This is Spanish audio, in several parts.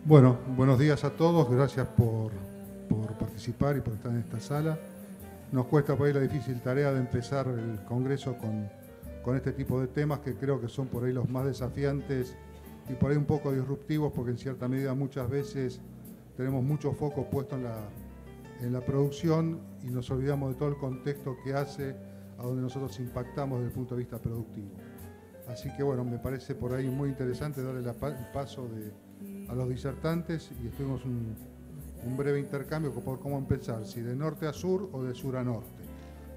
Bueno, buenos días a todos, gracias por participar y por estar en esta sala. Nos cuesta por ahí la difícil tarea de empezar el Congreso con este tipo de temas que creo que son por ahí los más desafiantes y por ahí un poco disruptivos porque en cierta medida muchas veces tenemos mucho foco puesto en la producción y nos olvidamos de todo el contexto que hace a donde nosotros impactamos desde el punto de vista productivo. Así que bueno, me parece por ahí muy interesante darle el paso a los disertantes y estuvimos un breve intercambio por cómo empezar, si de norte a sur o de sur a norte.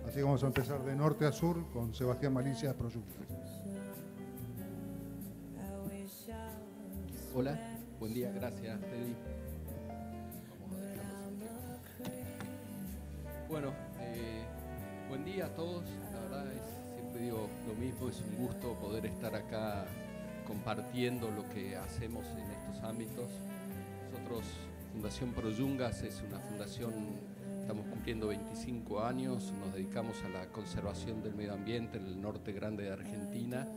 Así que vamos a empezar de norte a sur con Sebastián Malicia de Proyuctas. Hola, buen día, gracias, Teddy. Vamos a dejarlos un tiempo. Bueno, buen día a todos. La verdad siempre digo lo mismo, es un gusto poder estar acá compartiendo lo que hacemos en estos ámbitos. Nosotros, Fundación Proyungas, es una fundación, estamos cumpliendo 25 años, nos dedicamos a la conservación del medio ambiente en el norte grande de Argentina.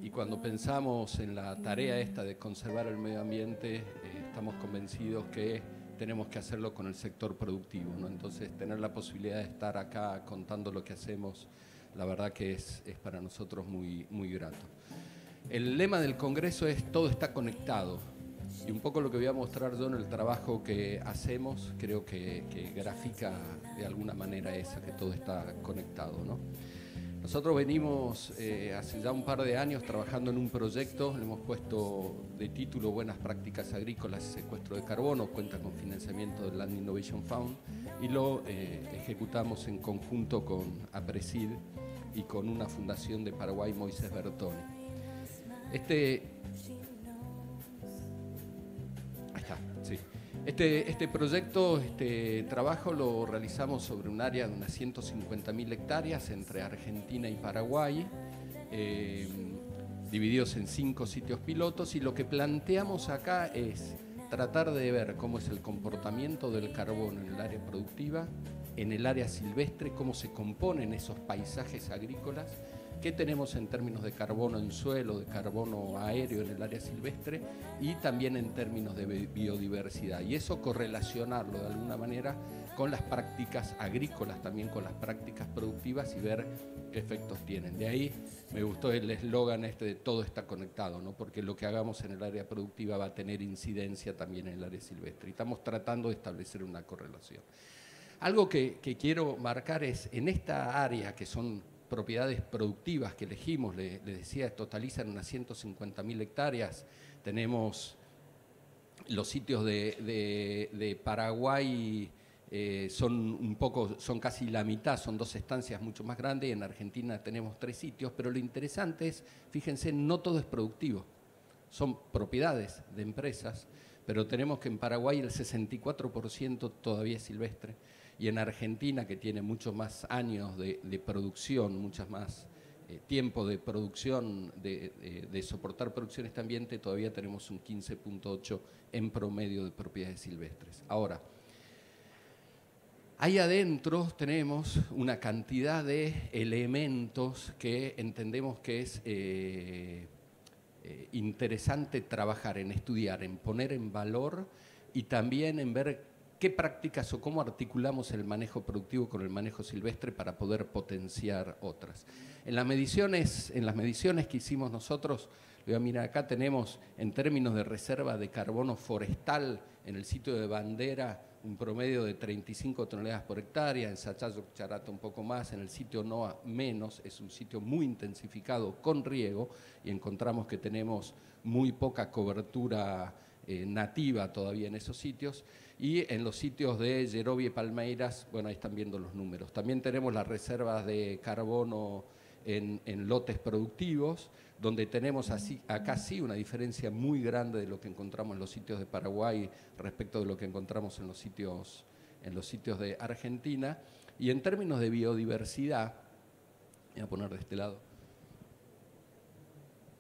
Y cuando pensamos en la tarea esta de conservar el medio ambiente, estamos convencidos que tenemos que hacerlo con el sector productivo, ¿no? Entonces, tener la posibilidad de estar acá contando lo que hacemos, la verdad que es para nosotros muy, muy grato. El lema del Congreso es "todo está conectado". Y un poco lo que voy a mostrar yo en el trabajo que hacemos, creo que grafica de alguna manera eso, que todo está conectado, ¿no? Nosotros venimos hace ya un par de años trabajando en un proyecto, le hemos puesto de título Buenas Prácticas Agrícolas y Secuestro de Carbono, cuenta con financiamiento del Land Innovation Fund y lo ejecutamos en conjunto con APRESID y con una fundación de Paraguay, Moisés Bertoni. Este proyecto, este trabajo lo realizamos sobre un área de unas 150.000 hectáreas entre Argentina y Paraguay, divididos en 5 sitios pilotos, y lo que planteamos acá es tratar de ver cómo es el comportamiento del carbono en el área productiva, en el área silvestre, cómo se componen esos paisajes agrícolas, qué tenemos en términos de carbono en suelo, de carbono aéreo en el área silvestre y también en términos de biodiversidad. Y eso correlacionarlo de alguna manera con las prácticas agrícolas, también con las prácticas productivas y ver qué efectos tienen. De ahí me gustó el eslogan de "todo está conectado", ¿no? Porque lo que hagamos en el área productiva va a tener incidencia también en el área silvestre. Y estamos tratando de establecer una correlación. Algo que quiero marcar es, en esta área que son propiedades productivas que elegimos, les decía, totalizan unas 150.000 hectáreas, tenemos los sitios de Paraguay, son casi la mitad, son 2 estancias mucho más grandes, en Argentina tenemos 3 sitios, pero lo interesante es, fíjense, no todo es productivo, son propiedades de empresas, pero tenemos que en Paraguay el 64% todavía es silvestre, y en Argentina, que tiene muchos más años de producción, muchas más tiempo de producción, de soportar producción en este ambiente, todavía tenemos un 15.8 en promedio de propiedades silvestres. Ahora, ahí adentro tenemos una cantidad de elementos que entendemos que es interesante trabajar en estudiar, en poner en valor y también en ver qué prácticas o cómo articulamos el manejo productivo con el manejo silvestre para poder potenciar otras. En las mediciones que hicimos nosotros, voy a mirar acá, tenemos en términos de reserva de carbono forestal en el sitio de Bandera un promedio de 35 toneladas por hectárea, en Sachazo Charata un poco más, en el sitio NOA menos, es un sitio muy intensificado con riego y encontramos que tenemos muy poca cobertura nativa todavía en esos sitios, y en los sitios de Yerovia y Palmeiras, bueno, ahí están viendo los números. También tenemos las reservas de carbono en lotes productivos, donde tenemos acá sí una diferencia muy grande de lo que encontramos en los sitios de Paraguay respecto de lo que encontramos en los sitios de Argentina. Y en términos de biodiversidad, voy a poner de este lado,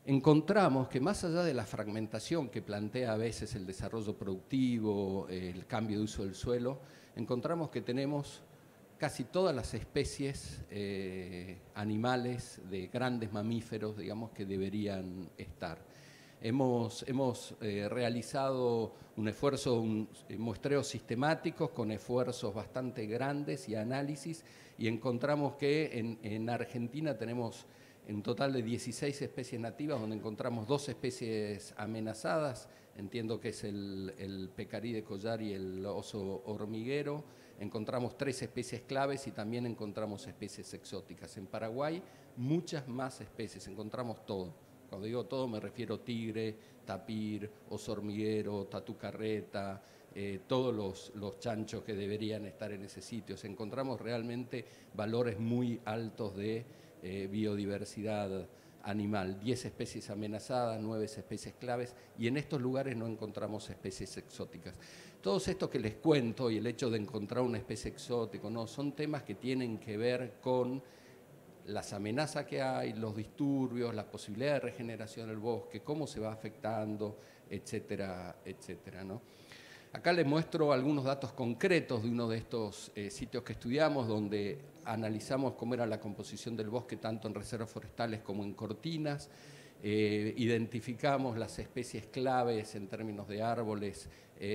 encontramos que más allá de la fragmentación que plantea a veces el desarrollo productivo, el cambio de uso del suelo, encontramos que tenemos casi todas las especies animales de grandes mamíferos, digamos, que deberían estar. Hemos realizado un esfuerzo, muestreos sistemáticos con esfuerzos bastante grandes y análisis, y encontramos que en Argentina tenemos un total de 16 especies nativas, donde encontramos 2 especies amenazadas, entiendo que es el pecarí de collar y el oso hormiguero. Encontramos 3 especies claves y también encontramos especies exóticas. En Paraguay, muchas más especies, encontramos todo. Cuando digo todo me refiero tigre, tapir, oso hormiguero, tatucarreta, todos los chanchos que deberían estar en ese sitio. Encontramos realmente valores muy altos de biodiversidad animal, 10 especies amenazadas, 9 especies claves, y en estos lugares no encontramos especies exóticas. Todos estos que les cuento y el hecho de encontrar una especie exótica, no, son temas que tienen que ver con las amenazas que hay, los disturbios, las posibilidades de regeneración del bosque, cómo se va afectando, etcétera, etcétera, ¿no? Acá les muestro algunos datos concretos de uno de estos sitios que estudiamos, donde analizamos cómo era la composición del bosque tanto en reservas forestales como en cortinas. Identificamos las especies claves en términos de árboles,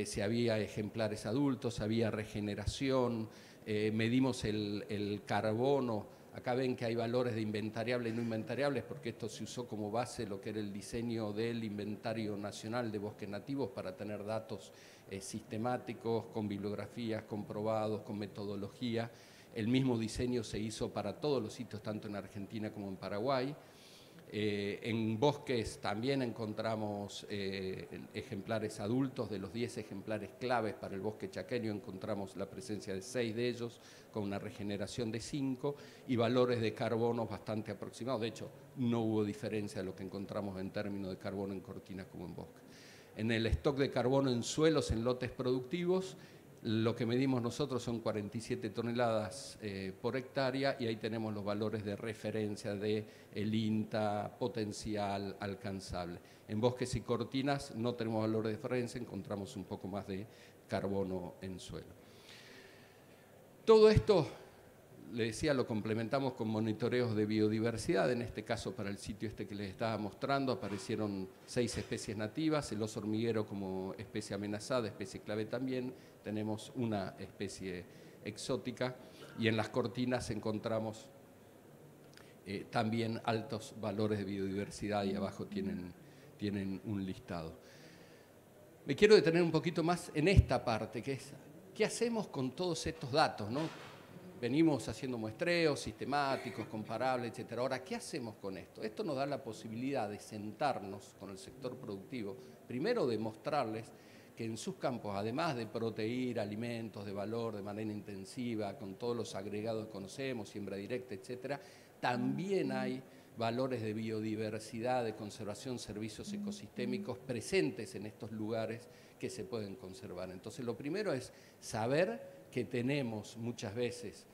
si había ejemplares adultos, había regeneración, medimos el carbono. Acá ven que hay valores de inventariables y no inventariables, porque esto se usó como base lo que era el diseño del Inventario Nacional de Bosques Nativos para tener datos sistemáticos, con bibliografías, comprobados, con metodología. El mismo diseño se hizo para todos los sitios, tanto en Argentina como en Paraguay. En bosques también encontramos ejemplares adultos. De los 10 ejemplares claves para el bosque chaqueño encontramos la presencia de 6 de ellos, con una regeneración de 5 y valores de carbono bastante aproximados. De hecho, no hubo diferencia de lo que encontramos en términos de carbono en cortinas como en bosque. En el stock de carbono en suelos, en lotes productivos, lo que medimos nosotros son 47 toneladas por hectárea, y ahí tenemos los valores de referencia de el INTA, potencial, alcanzable. En bosques y cortinas no tenemos valores de referencia, encontramos un poco más de carbono en suelo. Todo esto, le decía, lo complementamos con monitoreos de biodiversidad. En este caso, para el sitio este que les estaba mostrando, aparecieron 6 especies nativas, el oso hormiguero como especie amenazada, especie clave también. Tenemos una especie exótica, y en las cortinas encontramos también altos valores de biodiversidad, y abajo tienen un listado. Me quiero detener un poquito más en esta parte, que es ¿qué hacemos con todos estos datos, ¿no? Venimos haciendo muestreos sistemáticos, comparables, etc. Ahora, ¿qué hacemos con esto? Esto nos da la posibilidad de sentarnos con el sector productivo, primero demostrarles que en sus campos, además de proteír alimentos de valor de manera intensiva, con todos los agregados que conocemos, siembra directa, etc., también hay valores de biodiversidad, de conservación, servicios ecosistémicos presentes en estos lugares que se pueden conservar. Entonces, lo primero es saber que tenemos muchas veces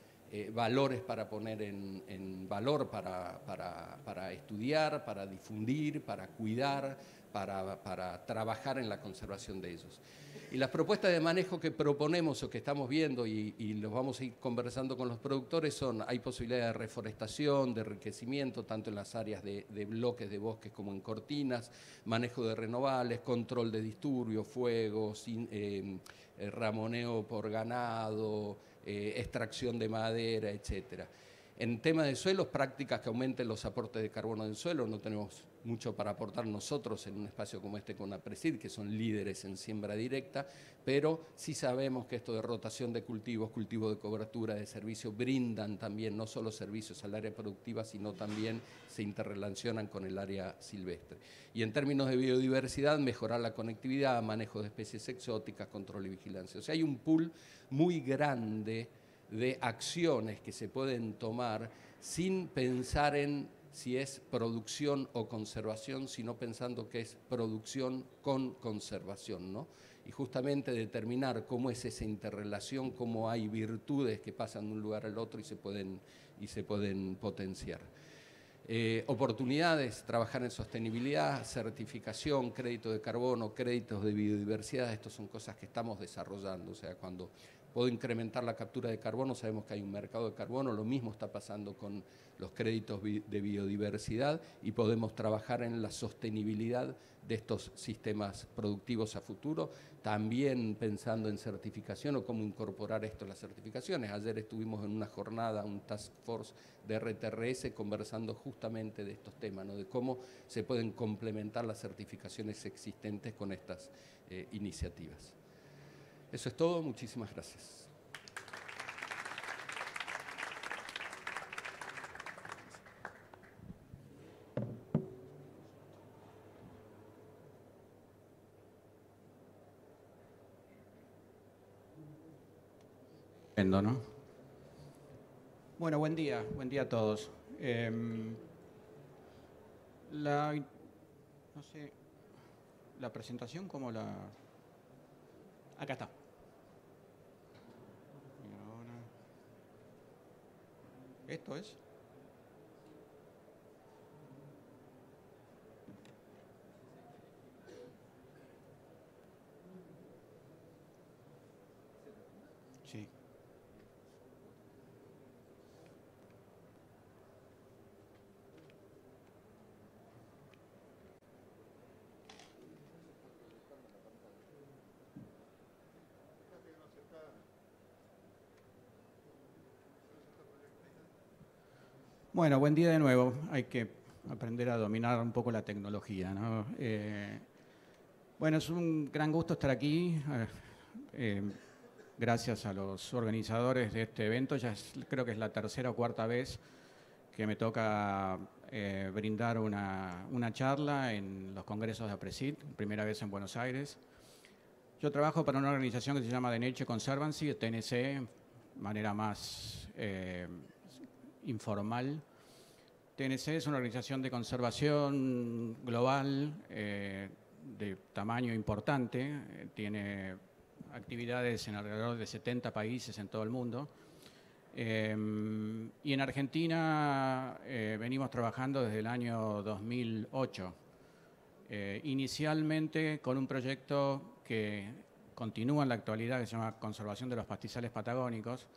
valores para poner en valor, para estudiar, para difundir, para cuidar, para trabajar en la conservación de ellos. Y las propuestas de manejo que proponemos o que estamos viendo y los vamos a ir conversando con los productores son: hay posibilidad de reforestación, de enriquecimiento, tanto en las áreas de bloques de bosques como en cortinas, manejo de renovables, control de disturbios, fuegos, ramoneo por ganado, extracción de madera, etc. En tema de suelos, prácticas que aumenten los aportes de carbono del suelo. No tenemos mucho para aportar nosotros en un espacio como este con APRESID, que son líderes en siembra directa, pero sí sabemos que esto de rotación de cultivos, cultivo de cobertura, de servicio, brindan también no solo servicios al área productiva, sino también se interrelacionan con el área silvestre. Y en términos de biodiversidad, mejorar la conectividad, manejo de especies exóticas, control y vigilancia. O sea, hay un pool muy grande de acciones que se pueden tomar sin pensar en si es producción o conservación, sino pensando que es producción con conservación, ¿no? Y justamente determinar cómo es esa interrelación, cómo hay virtudes que pasan de un lugar al otro y se pueden potenciar. Oportunidades, trabajar en sostenibilidad, certificación, crédito de carbono, créditos de biodiversidad. Estas son cosas que estamos desarrollando. O sea, cuando puedo incrementar la captura de carbono, sabemos que hay un mercado de carbono. Lo mismo está pasando con los créditos de biodiversidad, y podemos trabajar en la sostenibilidad de estos sistemas productivos a futuro, también pensando en certificación o cómo incorporar esto a las certificaciones. Ayer estuvimos en una jornada, un task force de RTRS, conversando justamente de estos temas, ¿no? De cómo se pueden complementar las certificaciones existentes con estas iniciativas. Eso es todo, muchísimas gracias. ¿No? Bueno, buen día a todos. No sé, la presentación, ¿cómo la...? Acá está. Y ahora... ¿Esto es? Sí. Bueno, buen día de nuevo. Hay que aprender a dominar un poco la tecnología, ¿no? Bueno, es un gran gusto estar aquí. Gracias a los organizadores de este evento. Creo que es la tercera o cuarta vez que me toca brindar una charla en los congresos de APRESID, primera vez en Buenos Aires. Yo trabajo para una organización que se llama The Nature Conservancy, TNC, de manera más informal. TNC es una organización de conservación global de tamaño importante, tiene actividades en alrededor de 70 países en todo el mundo. Y en Argentina venimos trabajando desde el año 2008, inicialmente con un proyecto que continúa en la actualidad, que se llama Conservación de los Pastizales Patagónicos,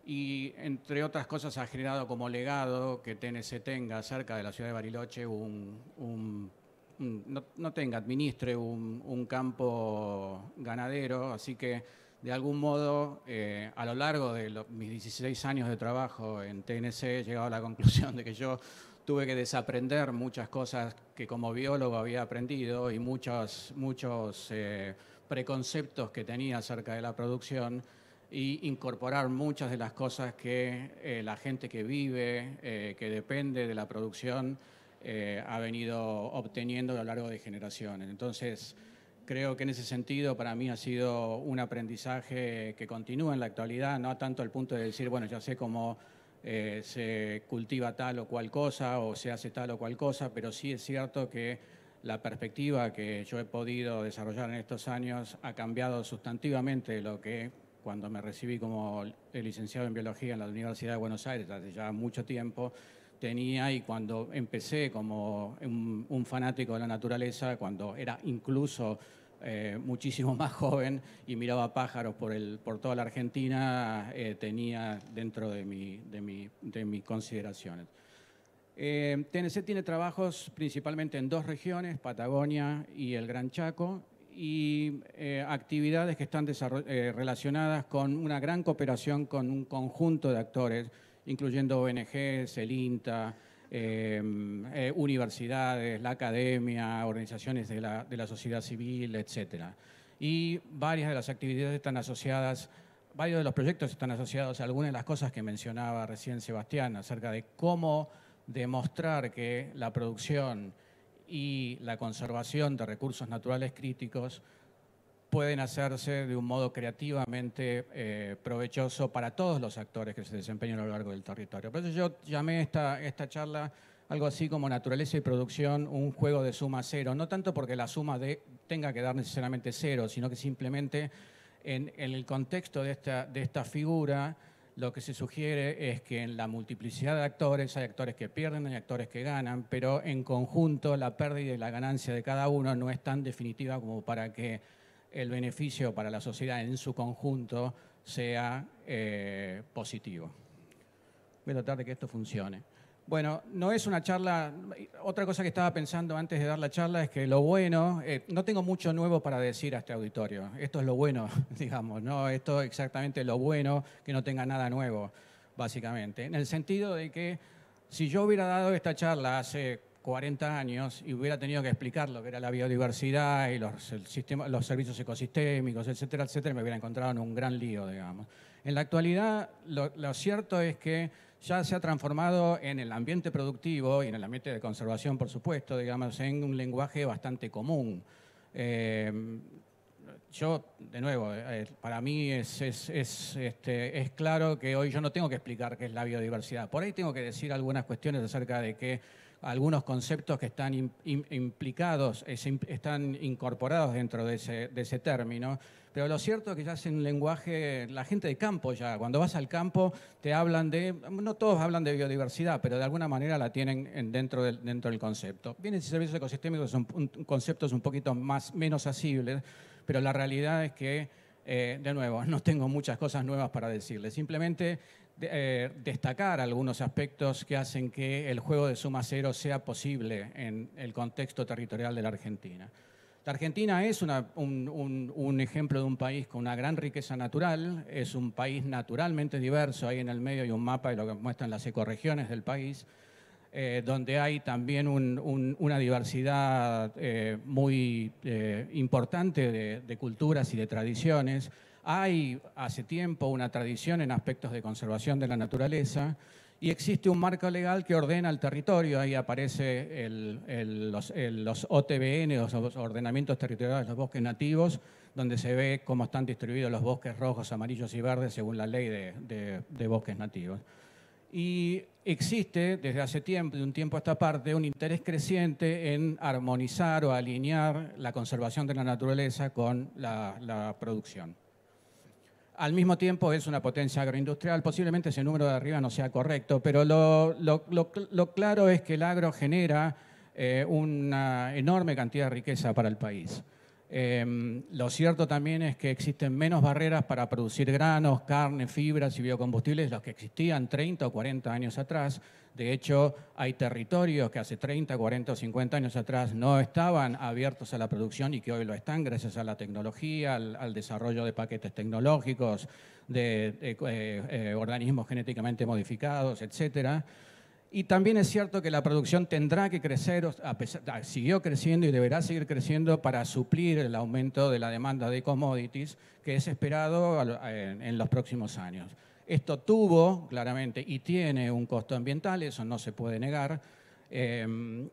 y entre otras cosas ha generado como legado que TNC tenga cerca de la ciudad de Bariloche administre un campo ganadero, así que de algún modo a lo largo de mis 16 años de trabajo en TNC he llegado a la conclusión de que yo tuve que desaprender muchas cosas que como biólogo había aprendido y muchos preconceptos que tenía acerca de la producción, y incorporar muchas de las cosas que la gente que vive, que depende de la producción, ha venido obteniendo a lo largo de generaciones. Entonces, creo que en ese sentido para mí ha sido un aprendizaje que continúa en la actualidad, no tanto al punto de decir, bueno, ya sé cómo se cultiva tal o cual cosa o se hace tal o cual cosa, pero sí es cierto que la perspectiva que yo he podido desarrollar en estos años ha cambiado sustantivamente de lo que cuando me recibí como licenciado en Biología en la Universidad de Buenos Aires, hace ya mucho tiempo, tenía, y cuando empecé como un fanático de la naturaleza, cuando era incluso muchísimo más joven y miraba pájaros por toda la Argentina, tenía dentro de mis consideraciones. TNC tiene trabajos principalmente en dos regiones, Patagonia y el Gran Chaco, y actividades que están relacionadas con una gran cooperación con un conjunto de actores, incluyendo ONGs, el INTA, universidades, la academia, organizaciones de la sociedad civil, etc. Y varias de las actividades están asociadas, varios de los proyectos están asociados a algunas de las cosas que mencionaba recién Sebastián, acerca de cómo demostrar que la producción y la conservación de recursos naturales críticos pueden hacerse de un modo creativamente provechoso para todos los actores que se desempeñan a lo largo del territorio. Por eso yo llamé esta charla algo así como Naturaleza y Producción, un juego de suma cero, no tanto porque la suma tenga que dar necesariamente cero, sino que simplemente en el contexto de esta figura, lo que se sugiere es que en la multiplicidad de actores hay actores que pierden y actores que ganan, pero en conjunto la pérdida y la ganancia de cada uno no es tan definitiva como para que el beneficio para la sociedad en su conjunto sea positivo. Voy a tratar de que esto funcione. Bueno, no es una charla. Otra cosa que estaba pensando antes de dar la charla es que lo bueno, no tengo mucho nuevo para decir a este auditorio. Esto es lo bueno, digamos, ¿no? Esto es exactamente lo bueno, que no tenga nada nuevo, básicamente. En el sentido de que si yo hubiera dado esta charla hace 40 años y hubiera tenido que explicar lo que era la biodiversidad y los servicios ecosistémicos, etcétera, etcétera, me hubiera encontrado en un gran lío, digamos. En la actualidad, lo cierto es que ya se ha transformado en el ambiente productivo y en el ambiente de conservación, por supuesto, digamos, en un lenguaje bastante común. Yo, de nuevo, para mí es claro que hoy yo no tengo que explicar qué es la biodiversidad. Por ahí tengo que decir algunas cuestiones acerca de que algunos conceptos que están implicados, están incorporados dentro de ese término, pero lo cierto es que ya es un lenguaje, la gente de campo ya, cuando vas al campo te hablan no todos hablan de biodiversidad, pero de alguna manera la tienen dentro del concepto. Bienes y servicios ecosistémicos son conceptos un poquito menos asibles, pero la realidad es que, de nuevo, no tengo muchas cosas nuevas para decirles, simplemente destacar algunos aspectos que hacen que el juego de suma cero sea posible en el contexto territorial de la Argentina. La Argentina es un ejemplo de un país con una gran riqueza natural, es un país naturalmente diverso, ahí en el medio hay un mapa de lo que muestran las ecorregiones del país, donde hay también una diversidad muy importante de culturas y de tradiciones. Hay hace tiempo una tradición en aspectos de conservación de la naturaleza y existe un marco legal que ordena el territorio. Ahí aparece los OTBN, los ordenamientos territoriales de los bosques nativos, donde se ve cómo están distribuidos los bosques rojos, amarillos y verdes según la ley de bosques nativos. Y existe desde hace tiempo, de un tiempo a esta parte, un interés creciente en armonizar o alinear la conservación de la naturaleza con la producción. Al mismo tiempo es una potencia agroindustrial, posiblemente ese número de arriba no sea correcto, pero lo claro es que el agro genera una enorme cantidad de riqueza para el país. Lo cierto también es que existen menos barreras para producir granos, carne, fibras y biocombustibles de los que existían 30 o 40 años atrás. De hecho, hay territorios que hace 30, 40 o 50 años atrás no estaban abiertos a la producción y que hoy lo están gracias a la tecnología, al desarrollo de paquetes tecnológicos, de organismos genéticamente modificados, etcétera. Y también es cierto que la producción tendrá que crecer, siguió creciendo y deberá seguir creciendo para suplir el aumento de la demanda de commodities que es esperado en los próximos años. Esto tuvo, claramente, y tiene un costo ambiental, eso no se puede negar. También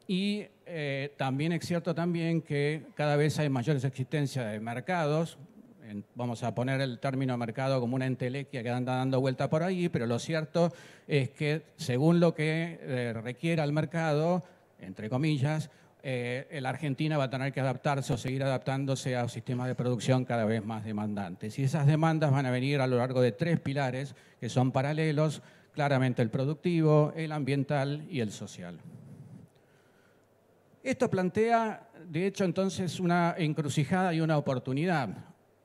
es cierto también que cada vez hay mayores existencias de mercados. Vamos a poner el término mercado como una entelequia que anda dando vuelta por ahí, pero lo cierto es que según lo que requiera el mercado, entre comillas, la Argentina va a tener que adaptarse o seguir adaptándose a sistemas de producción cada vez más demandantes. Y esas demandas van a venir a lo largo de 3 pilares que son paralelos, claramente el productivo, el ambiental y el social. Esto plantea, de hecho, entonces una encrucijada y una oportunidad.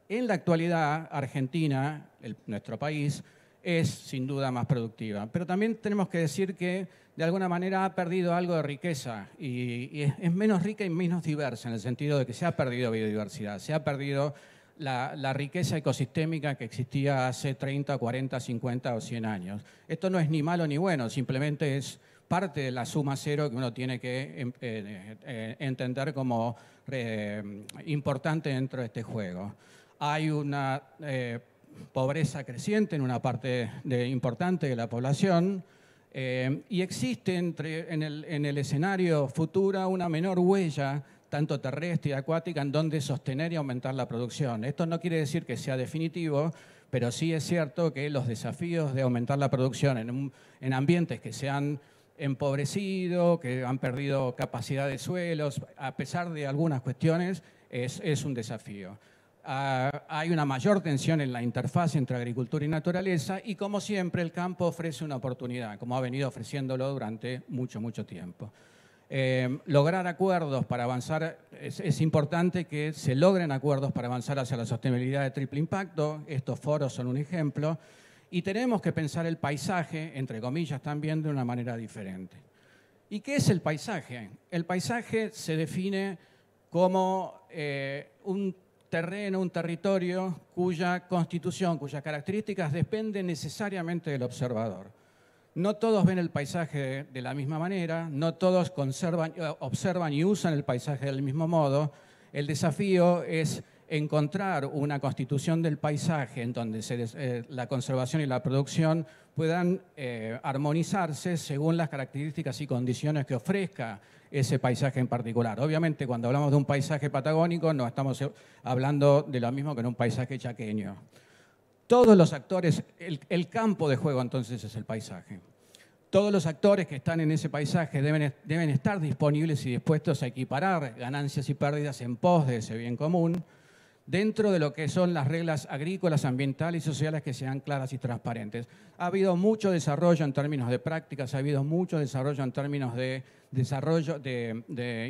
En la actualidad, Argentina, nuestro país, es sin duda más productiva. Pero también tenemos que decir que, de alguna manera, ha perdido algo de riqueza y es menos rica y menos diversa en el sentido de que se ha perdido biodiversidad, se ha perdido la riqueza ecosistémica que existía hace 30, 40, 50 o 100 años. Esto no es ni malo ni bueno, simplemente es parte de la suma cero que uno tiene que entender como importante dentro de este juego. Hay una pobreza creciente en una parte importante de la población y existe en el escenario futuro una menor huella, tanto terrestre y acuática, en donde sostener y aumentar la producción. Esto no quiere decir que sea definitivo, pero sí es cierto que los desafíos de aumentar la producción en ambientes que se han empobrecido, que han perdido capacidad de suelos, a pesar de algunas cuestiones, es un desafío. Hay una mayor tensión en la interfaz entre agricultura y naturaleza y, como siempre, el campo ofrece una oportunidad, como ha venido ofreciéndolo durante mucho, mucho tiempo. Lograr acuerdos para avanzar, es importante que se logren acuerdos para avanzar hacia la sostenibilidad de triple impacto. Estos foros son un ejemplo. Y tenemos que pensar el paisaje, entre comillas también, de una manera diferente. ¿Y qué es el paisaje? El paisaje se define como un terreno, un territorio cuya constitución, cuyas características dependen necesariamente del observador. No todos ven el paisaje de la misma manera, no todos observan y usan el paisaje del mismo modo. El desafío es encontrar una constitución del paisaje en donde la conservación y la producción puedan armonizarse según las características y condiciones que ofrezca ese paisaje en particular. Obviamente, cuando hablamos de un paisaje patagónico, no estamos hablando de lo mismo que en un paisaje chaqueño. Todos los actores, el campo de juego entonces es el paisaje. Todos los actores que están en ese paisaje deben estar disponibles y dispuestos a equiparar ganancias y pérdidas en pos de ese bien común, dentro de lo que son las reglas agrícolas, ambientales y sociales que sean claras y transparentes. Ha habido mucho desarrollo en términos de prácticas, ha habido mucho desarrollo en términos de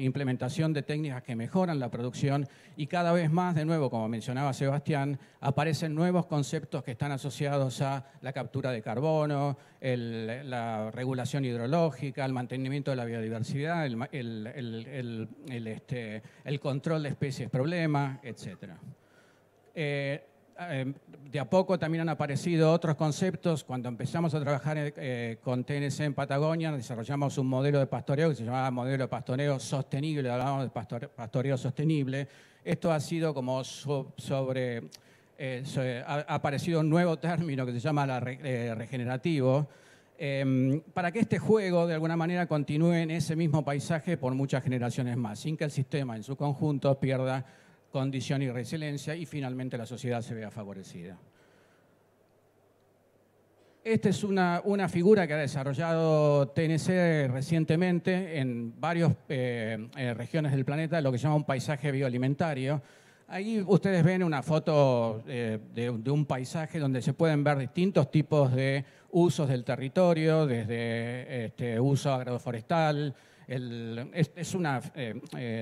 implementación de técnicas que mejoran la producción y cada vez más, de nuevo, como mencionaba Sebastián, aparecen nuevos conceptos que están asociados a la captura de carbono, la regulación hidrológica, el mantenimiento de la biodiversidad, el control de especies problema, etc. De a poco también han aparecido otros conceptos. Cuando empezamos a trabajar con TNC en Patagonia, desarrollamos un modelo de pastoreo que se llamaba modelo de pastoreo sostenible, hablábamos de pastoreo sostenible. Esto ha sido como ha aparecido un nuevo término que se llama regenerativo, para que este juego de alguna manera continúe en ese mismo paisaje por muchas generaciones más, sin que el sistema en su conjunto pierda condición y resiliencia y finalmente la sociedad se vea favorecida. Esta es una figura que ha desarrollado TNC recientemente en varias regiones del planeta, lo que se llama un paisaje bioalimentario. Ahí ustedes ven una foto de un paisaje donde se pueden ver distintos tipos de usos del territorio, desde uso agroforestal. Es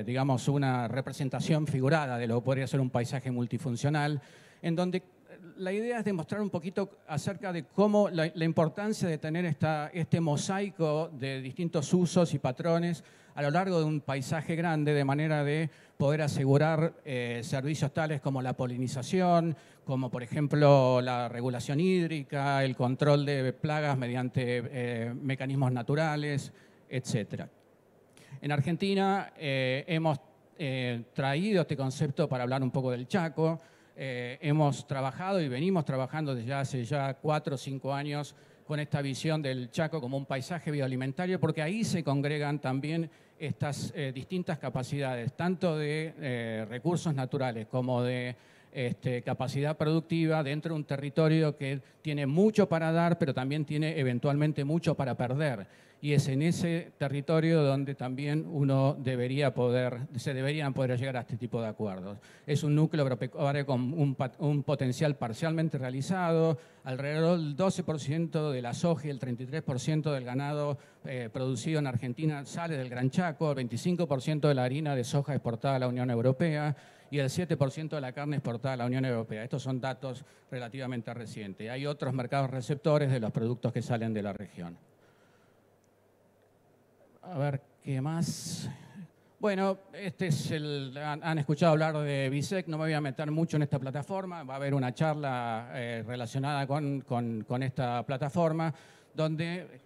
digamos, una representación figurada de lo que podría ser un paisaje multifuncional, en donde la idea es demostrar un poquito acerca de cómo la importancia de tener este mosaico de distintos usos y patrones a lo largo de un paisaje grande, de manera de poder asegurar servicios tales como la polinización, como por ejemplo la regulación hídrica, el control de plagas mediante mecanismos naturales, etc. En Argentina hemos traído este concepto para hablar un poco del Chaco. Hemos trabajado y venimos trabajando desde hace ya 4 o 5 años con esta visión del Chaco como un paisaje bioalimentario, porque ahí se congregan también estas distintas capacidades, tanto de recursos naturales como de capacidad productiva dentro de un territorio que tiene mucho para dar, pero también tiene eventualmente mucho para perder. Y es en ese territorio donde también se deberían poder llegar a este tipo de acuerdos. Es un núcleo agropecuario con un potencial parcialmente realizado, alrededor del 12% de la soja y el 33% del ganado producido en Argentina sale del Gran Chaco, el 25% de la harina de soja exportada a la Unión Europea y el 7% de la carne exportada a la Unión Europea. Estos son datos relativamente recientes. Hay otros mercados receptores de los productos que salen de la región. A ver, ¿qué más? Bueno, han escuchado hablar de BISEC, no me voy a meter mucho en esta plataforma, va a haber una charla relacionada con esta plataforma, donde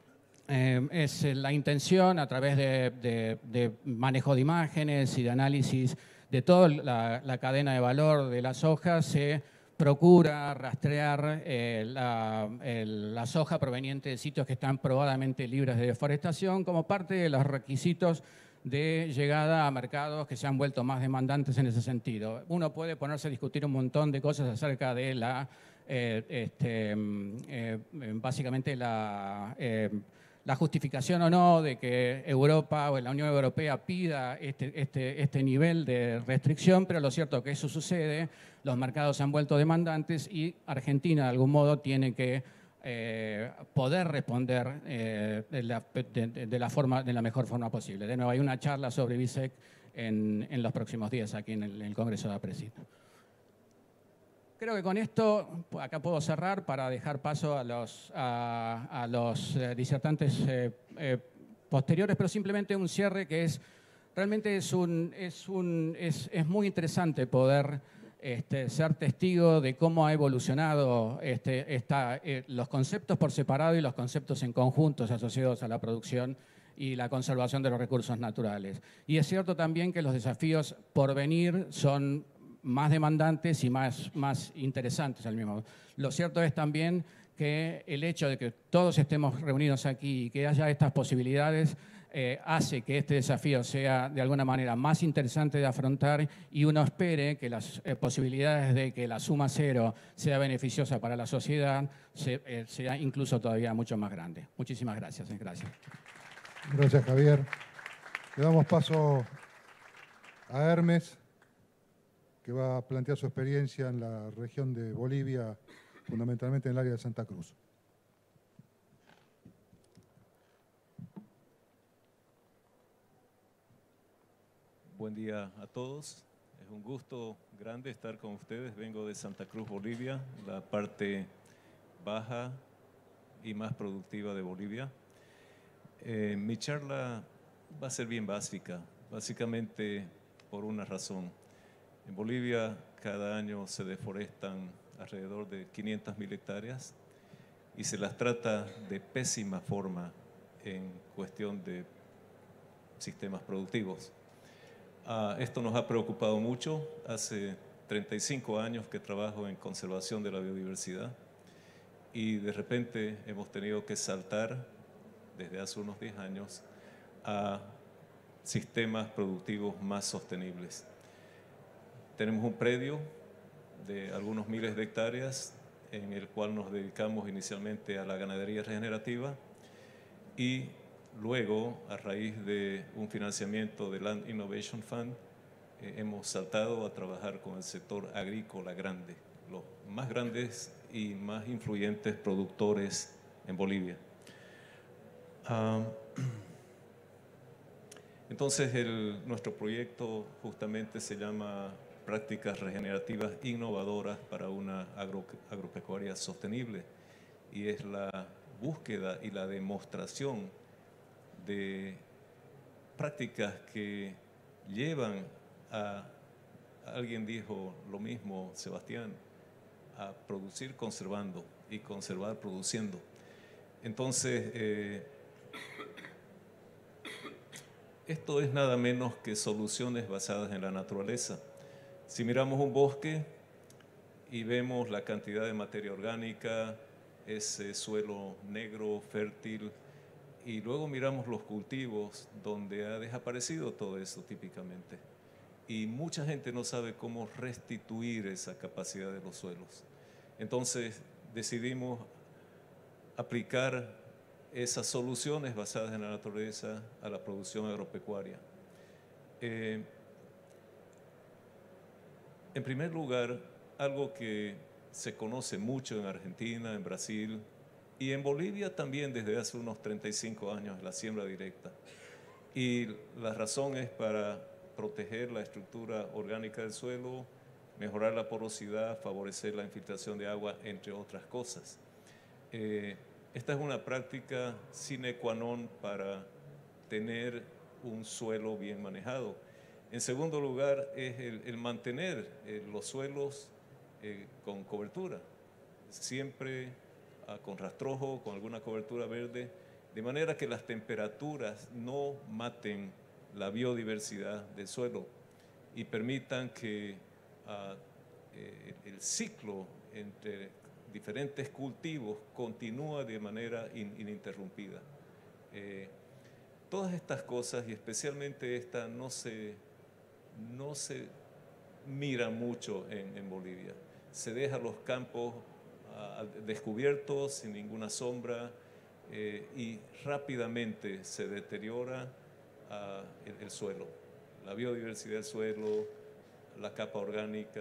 es la intención, a través de manejo de imágenes y de análisis de toda la cadena de valor de la soja, se procura rastrear la soja proveniente de sitios que están probadamente libres de deforestación como parte de los requisitos de llegada a mercados que se han vuelto más demandantes en ese sentido. Uno puede ponerse a discutir un montón de cosas acerca de básicamente la justificación o no de que Europa o la Unión Europea pida este nivel de restricción, pero lo cierto es que eso sucede, los mercados se han vuelto demandantes y Argentina de algún modo tiene que poder responder de la mejor forma posible. De nuevo, hay una charla sobre BISEC en los próximos días aquí en el Congreso de APRESID. creo que con esto, acá puedo cerrar para dejar paso a los disertantes posteriores, pero simplemente un cierre que es, realmente es muy interesante poder ser testigo de cómo ha evolucionado los conceptos por separado y los conceptos en conjuntos asociados a la producción y la conservación de los recursos naturales. Y es cierto también que los desafíos por venir son más demandantes y más interesantes al mismo. Lo cierto es también que el hecho de que todos estemos reunidos aquí y que haya estas posibilidades hace que este desafío sea de alguna manera más interesante de afrontar, y uno espere que las posibilidades de que la suma cero sea beneficiosa para la sociedad sea incluso todavía mucho más grande. Muchísimas gracias. Gracias. Gracias, Javier. Le damos paso a Hermes, que va a plantear su experiencia en la región de Bolivia, fundamentalmente en el área de Santa Cruz. Buen día a todos. Es un gusto grande estar con ustedes. Vengo de Santa Cruz, Bolivia, la parte baja y más productiva de Bolivia. Mi charla va a ser bien básica, básicamente por una razón. En Bolivia cada año se deforestan alrededor de 500.000 hectáreas y se las trata de pésima forma en cuestión de sistemas productivos. Esto nos ha preocupado mucho. Hace 35 años que trabajo en conservación de la biodiversidad y de repente hemos tenido que saltar desde hace unos 10 años a sistemas productivos más sostenibles. Tenemos un predio de algunos miles de hectáreas en el cual nos dedicamos inicialmente a la ganadería regenerativa y luego, a raíz de un financiamiento de Land Innovation Fund, hemos saltado a trabajar con el sector agrícola grande, los más grandes y más influyentes productores en Bolivia. Entonces, nuestro proyecto justamente se llama Prácticas Regenerativas Innovadoras para una agropecuaria sostenible, y es la búsqueda y la demostración de prácticas que llevan alguien dijo lo mismo, Sebastián, a producir conservando y conservar produciendo. Entonces, esto es nada menos que soluciones basadas en la naturaleza. Si miramos un bosque y vemos la cantidad de materia orgánica, ese suelo negro, fértil, y luego miramos los cultivos donde ha desaparecido todo eso típicamente. Y mucha gente no sabe cómo restituir esa capacidad de los suelos. Entonces decidimos aplicar esas soluciones basadas en la naturaleza a la producción agropecuaria. En primer lugar, algo que se conoce mucho en Argentina, en Brasil y en Bolivia también desde hace unos 35 años, la siembra directa. Y la razón es para proteger la estructura orgánica del suelo, mejorar la porosidad, favorecer la infiltración de agua, entre otras cosas. Esta es una práctica sine qua non para tener un suelo bien manejado. En segundo lugar, es el mantener los suelos con cobertura, siempre con rastrojo, con alguna cobertura verde, de manera que las temperaturas no maten la biodiversidad del suelo y permitan que el ciclo entre diferentes cultivos continúa de manera ininterrumpida. Todas estas cosas, y especialmente esta, no se mira mucho en Bolivia. Se dejan los campos descubiertos, sin ninguna sombra, y rápidamente se deteriora el suelo, la biodiversidad del suelo, la capa orgánica,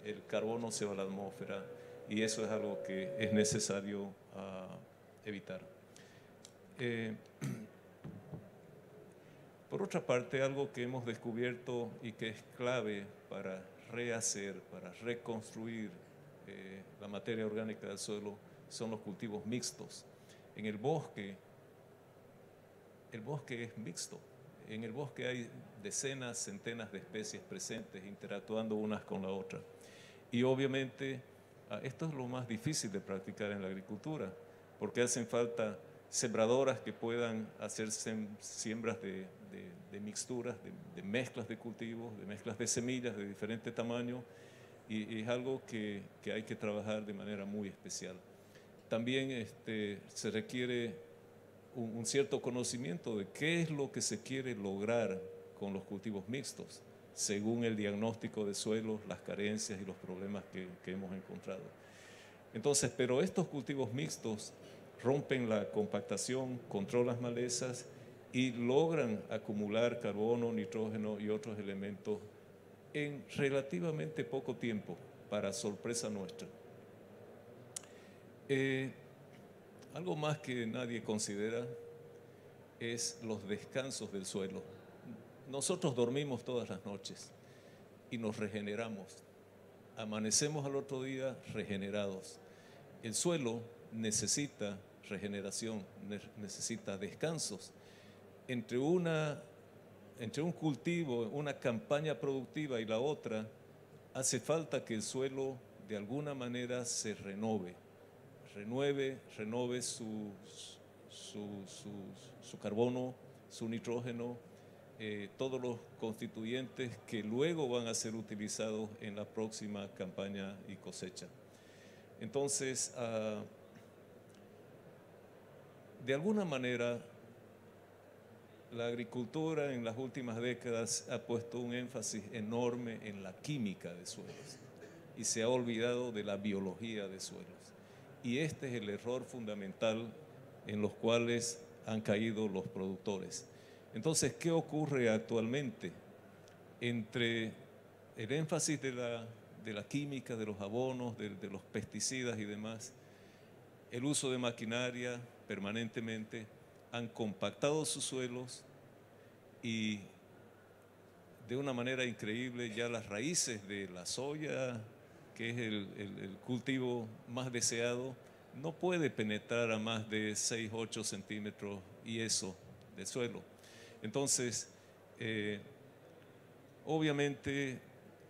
el carbono se va a la atmósfera, y eso es algo que es necesario evitar. Por otra parte, algo que hemos descubierto y que es clave para rehacer, para reconstruir la materia orgánica del suelo son los cultivos mixtos. En el bosque es mixto. En el bosque hay decenas, centenas de especies presentes interactuando unas con la otra. Y obviamente esto es lo más difícil de practicar en la agricultura, porque hacen falta sembradoras que puedan hacer siembras de mixturas, de mezclas de cultivos, de mezclas de semillas de diferente tamaño, y es algo que hay que trabajar de manera muy especial. También se requiere un cierto conocimiento de qué es lo que se quiere lograr con los cultivos mixtos, según el diagnóstico de suelos, las carencias y los problemas que hemos encontrado. Entonces, pero estos cultivos mixtos rompen la compactación, controlan las malezas y logran acumular carbono, nitrógeno y otros elementos en relativamente poco tiempo, para sorpresa nuestra. Algo más que nadie considera es los descansos del suelo. Nosotros dormimos todas las noches y nos regeneramos. Amanecemos al otro día regenerados. El suelo necesita regeneración, necesita descansos. Entre un cultivo, una campaña productiva y la otra, hace falta que el suelo de alguna manera se renueve su carbono, su nitrógeno, todos los constituyentes que luego van a ser utilizados en la próxima campaña y cosecha. Entonces, de alguna manera, la agricultura en las últimas décadas ha puesto un énfasis enorme en la química de suelos y se ha olvidado de la biología de suelos. Y este es el error fundamental en los cuales han caído los productores. Entonces, ¿qué ocurre actualmente? Entre el énfasis de la química, de los abonos, de los pesticidas y demás, el uso de maquinaria permanentemente, han compactado sus suelos y de una manera increíble ya las raíces de la soya, que es el cultivo más deseado, no puede penetrar a más de 6, 8 centímetros y eso del suelo. Entonces, obviamente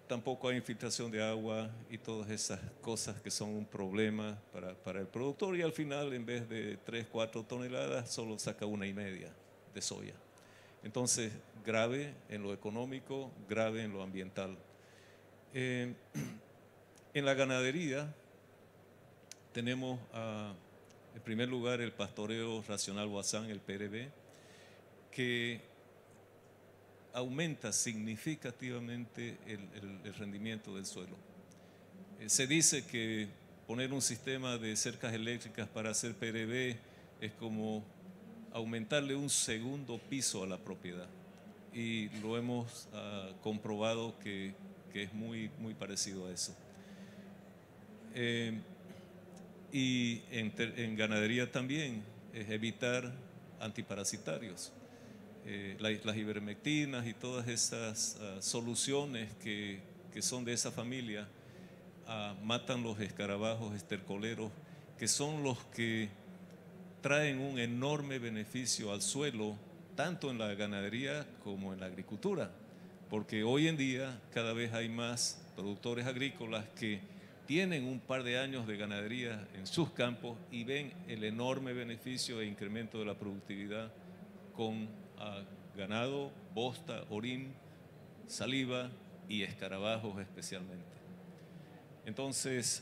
tampoco hay infiltración de agua y todas esas cosas que son un problema para el productor, y al final en vez de 3, 4 toneladas solo saca 1,5 de soya. Entonces, grave en lo económico, grave en lo ambiental. En la ganadería tenemos en primer lugar el pastoreo racional Boazán, el PRB, que aumenta significativamente el rendimiento del suelo. Se dice que poner un sistema de cercas eléctricas para hacer PRB es como aumentarle un segundo piso a la propiedad, y lo hemos comprobado que es muy, muy parecido a eso. Y en ganadería también es evitar antiparasitarios. Las ivermectinas y todas esas soluciones que son de esa familia matan los escarabajos estercoleros, que son los que traen un enorme beneficio al suelo, tanto en la ganadería como en la agricultura, porque hoy en día cada vez hay más productores agrícolas que tienen un par de años de ganadería en sus campos y ven el enorme beneficio e incremento de la productividad con ganado, bosta, orín, saliva y escarabajos especialmente. Entonces,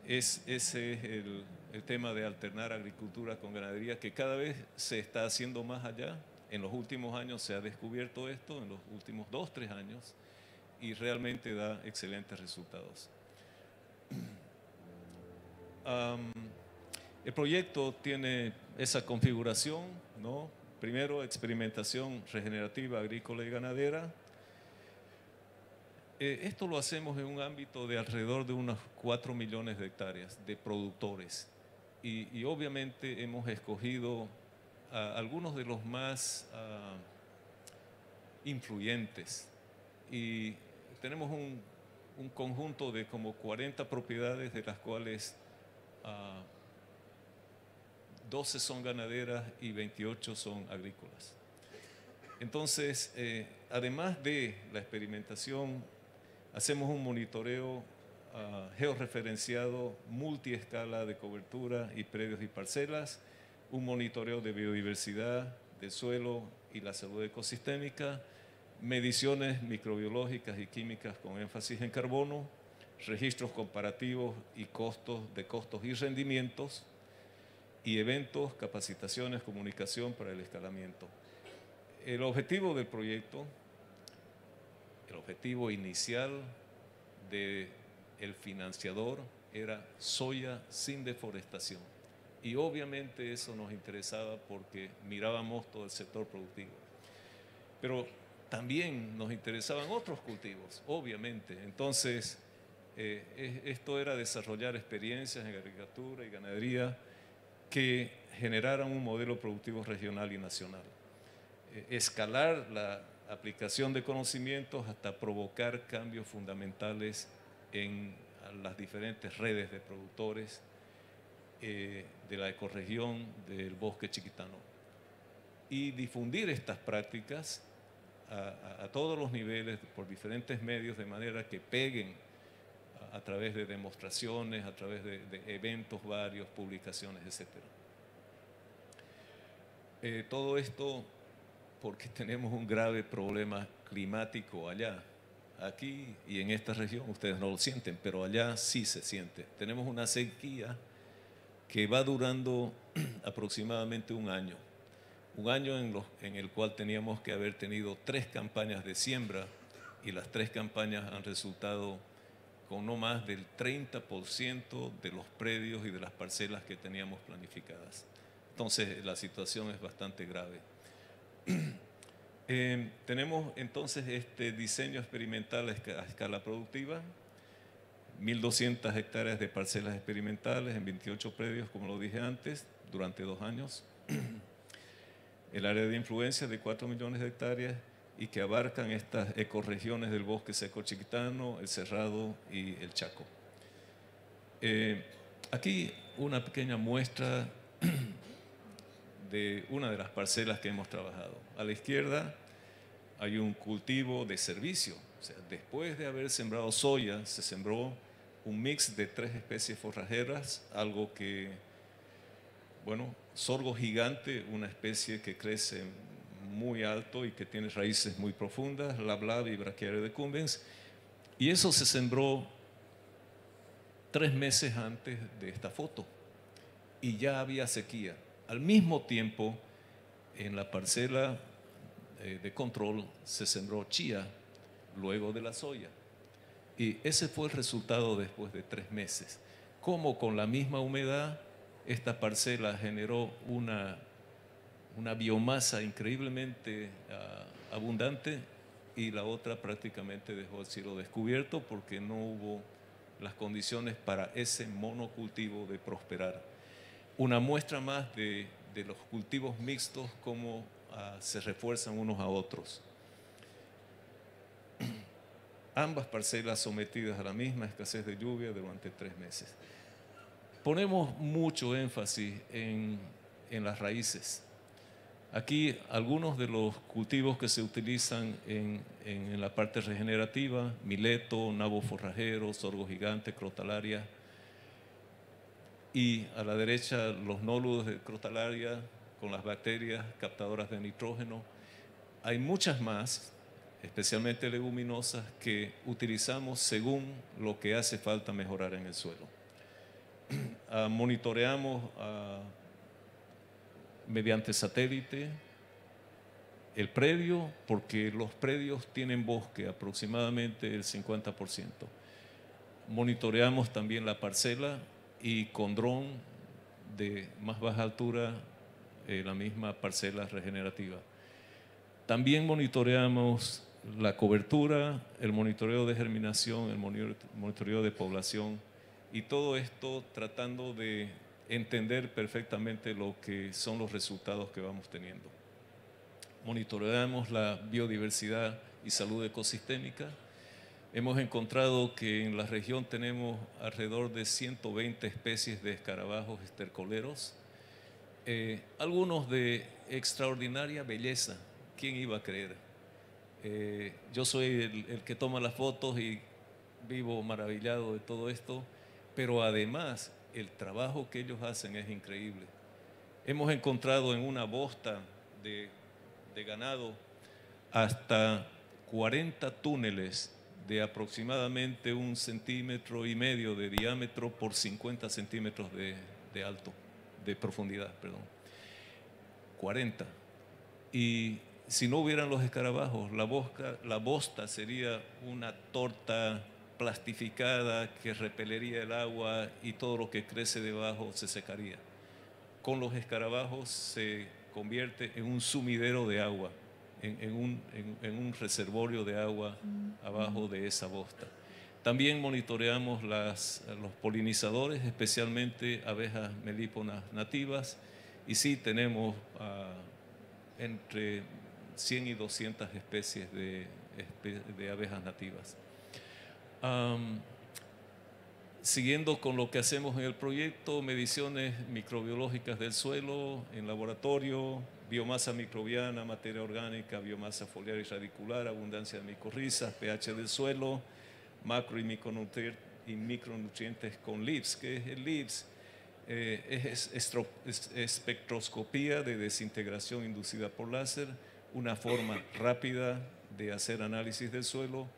ese es el tema de alternar agricultura con ganadería, que cada vez se está haciendo más allá. En los últimos años se ha descubierto esto, en los últimos 2, 3 años, y realmente da excelentes resultados. El proyecto tiene esa configuración, ¿no? Primero, experimentación regenerativa agrícola y ganadera. Esto lo hacemos en un ámbito de alrededor de unos 4 millones de hectáreas de productores. Y obviamente hemos escogido algunos de los más influyentes. Y tenemos un conjunto de como 40 propiedades, de las cuales 12 son ganaderas y 28 son agrícolas. Entonces, además de la experimentación, hacemos un monitoreo georreferenciado multiescala de cobertura y predios y parcelas, un monitoreo de biodiversidad, del suelo y la salud ecosistémica, mediciones microbiológicas y químicas con énfasis en carbono, registros comparativos y costos y rendimientos, y eventos, capacitaciones, comunicación para el escalamiento. El objetivo del proyecto, el objetivo inicial del financiador era soya sin deforestación. Y obviamente eso nos interesaba porque mirábamos todo el sector productivo. Pero también nos interesaban otros cultivos, obviamente. Entonces, esto era desarrollar experiencias en agricultura y ganadería que generaran un modelo productivo regional y nacional. Escalar la aplicación de conocimientos hasta provocar cambios fundamentales en las diferentes redes de productores de la ecorregión del bosque chiquitano y difundir estas prácticas a todos los niveles por diferentes medios, de manera que peguen a través de demostraciones, a través de eventos varios, publicaciones, etc. Todo esto porque tenemos un grave problema climático allá. Aquí y en esta región ustedes no lo sienten, pero allá sí se siente. Tenemos una sequía que va durando aproximadamente un año en el cual teníamos que haber tenido 3 campañas de siembra, y las 3 campañas han resultado con no más del 30% de los predios y de las parcelas que teníamos planificadas. Entonces la situación es bastante grave. Tenemos entonces este diseño experimental a escala productiva, 1.200 hectáreas de parcelas experimentales en 28 predios, como lo dije antes, durante 2 años. El área de influencia de 4 millones de hectáreas y que abarcan estas ecorregiones del bosque seco chiquitano, el Cerrado y el Chaco. Aquí una pequeña muestra de una de las parcelas que hemos trabajado. A la izquierda hay un cultivo de servicio. O sea, después de haber sembrado soya, se sembró un mix de 3 especies forrajeras, algo que, bueno, sorgo gigante, una especie que crece muy alto y que tiene raíces muy profundas, Lablab y Brachiaria decumbens, y eso se sembró 3 meses antes de esta foto y ya había sequía. Al mismo tiempo, en la parcela de control se sembró chía luego de la soya, y ese fue el resultado después de 3 meses. Como con la misma humedad, esta parcela generó una biomasa increíblemente abundante, y la otra prácticamente dejó el cielo descubierto porque no hubo las condiciones para ese monocultivo de prosperar. Una muestra más de los cultivos mixtos, cómo se refuerzan unos a otros. Ambas parcelas sometidas a la misma escasez de lluvia durante 3 meses. Ponemos mucho énfasis en las raíces. Aquí algunos de los cultivos que se utilizan en la parte regenerativa: mileto, nabo forrajero, sorgo gigante, crotalaria. Y a la derecha los nódulos de crotalaria con las bacterias captadoras de nitrógeno. Hay muchas más, especialmente leguminosas, que utilizamos según lo que hace falta mejorar en el suelo. Monitoreamos mediante satélite el predio, porque los predios tienen bosque, aproximadamente el 50%. Monitoreamos también la parcela, y con dron de más baja altura la misma parcela regenerativa. También monitoreamos la cobertura, el monitoreo de germinación, el monitoreo de población, y todo esto tratando de entender perfectamente lo que son los resultados que vamos teniendo. Monitoreamos la biodiversidad y salud ecosistémica, Hemos encontrado que en la región tenemos alrededor de 120 especies de escarabajos estercoleros, algunos de extraordinaria belleza. ¿Quién iba a creer? Yo soy el que toma las fotos y vivo maravillado de todo esto, pero además el trabajo que ellos hacen es increíble. Hemos encontrado en una bosta de ganado hasta 40 túneles de aproximadamente 1,5 centímetros de diámetro por 50 centímetros de alto, de profundidad, perdón. 40. Y si no hubieran los escarabajos, la bosta sería una torta plastificada que repelería el agua y todo lo que crece debajo se secaría. Con los escarabajos se convierte en un sumidero de agua, en un reservorio de agua abajo de esa bosta. También monitoreamos los polinizadores, especialmente abejas melíponas nativas, y sí tenemos entre 100 y 200 especies de abejas nativas. Siguiendo con lo que hacemos en el proyecto, mediciones microbiológicas del suelo en laboratorio, biomasa microbiana, materia orgánica, biomasa foliar y radicular, abundancia de micorrizas, pH del suelo, macro y micronutrientes con LIBS. ¿Qué es el LIBS? Es espectroscopía de desintegración inducida por láser, una forma rápida de hacer análisis del suelo,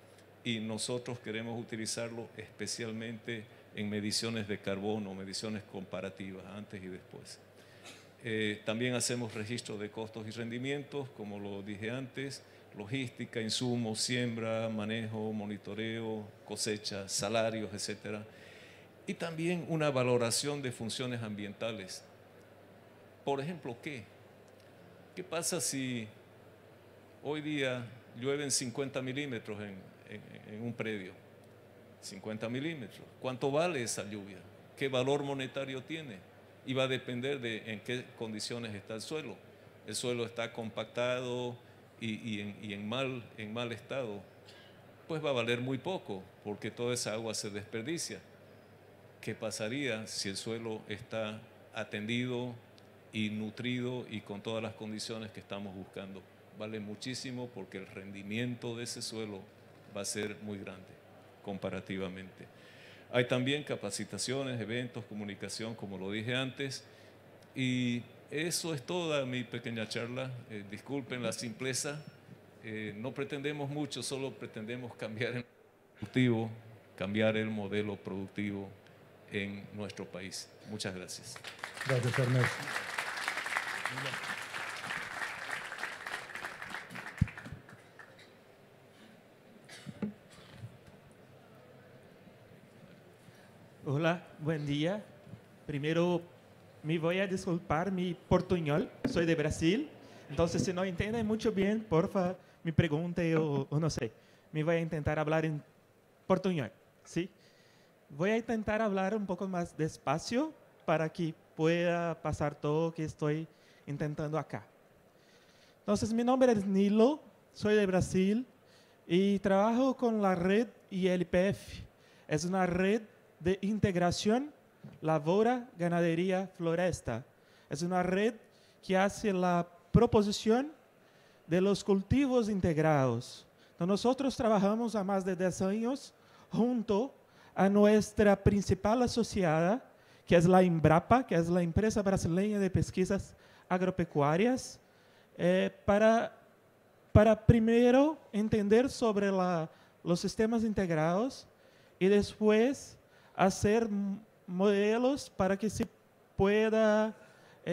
y nosotros queremos utilizarlo especialmente en mediciones de carbono, mediciones comparativas antes y después. También hacemos registro de costos y rendimientos, como lo dije antes, logística, insumos, siembra, manejo, monitoreo, cosecha, salarios, etc. Y también una valoración de funciones ambientales. Por ejemplo, ¿qué ¿Qué pasa si hoy día llueven 50 milímetros en un predio? 50 milímetros. ¿Cuánto vale esa lluvia? ¿Qué valor monetario tiene? Y va a depender de en qué condiciones está el suelo. El suelo está compactado y en mal estado, pues va a valer muy poco, porque toda esa agua se desperdicia. ¿Qué pasaría si el suelo está atendido y nutrido y con todas las condiciones que estamos buscando? Vale muchísimo, porque el rendimiento de ese suelo va a ser muy grande comparativamente. Hay también capacitaciones, eventos, comunicación, como lo dije antes, y eso es toda mi pequeña charla. Disculpen la simpleza, no pretendemos mucho, solo pretendemos cambiar el modelo productivo en nuestro país. Muchas gracias. Gracias, Ernesto. Hola, buen día. Primero me voy a disculpar mi portuñol, soy de Brasil, entonces si no entienden mucho bien, porfa, me pregunte o no sé. Me voy a intentar hablar en portuñol, ¿sí? Voy a intentar hablar un poco más despacio para que pueda pasar todo lo que estoy intentando acá. Entonces, mi nombre es Nilo, soy de Brasil y trabajo con la red ILPF. Es una red de integración lavoura, ganadería, floresta. Es una red que hace la proposición de los cultivos integrados. Entonces, nosotros trabajamos há más de 10 años junto a nuestra principal asociada, que es la Embrapa, que es la Empresa Brasileña de Pesquisas Agropecuarias, para primero entender sobre los sistemas integrados y después hacer modelos para que se pueda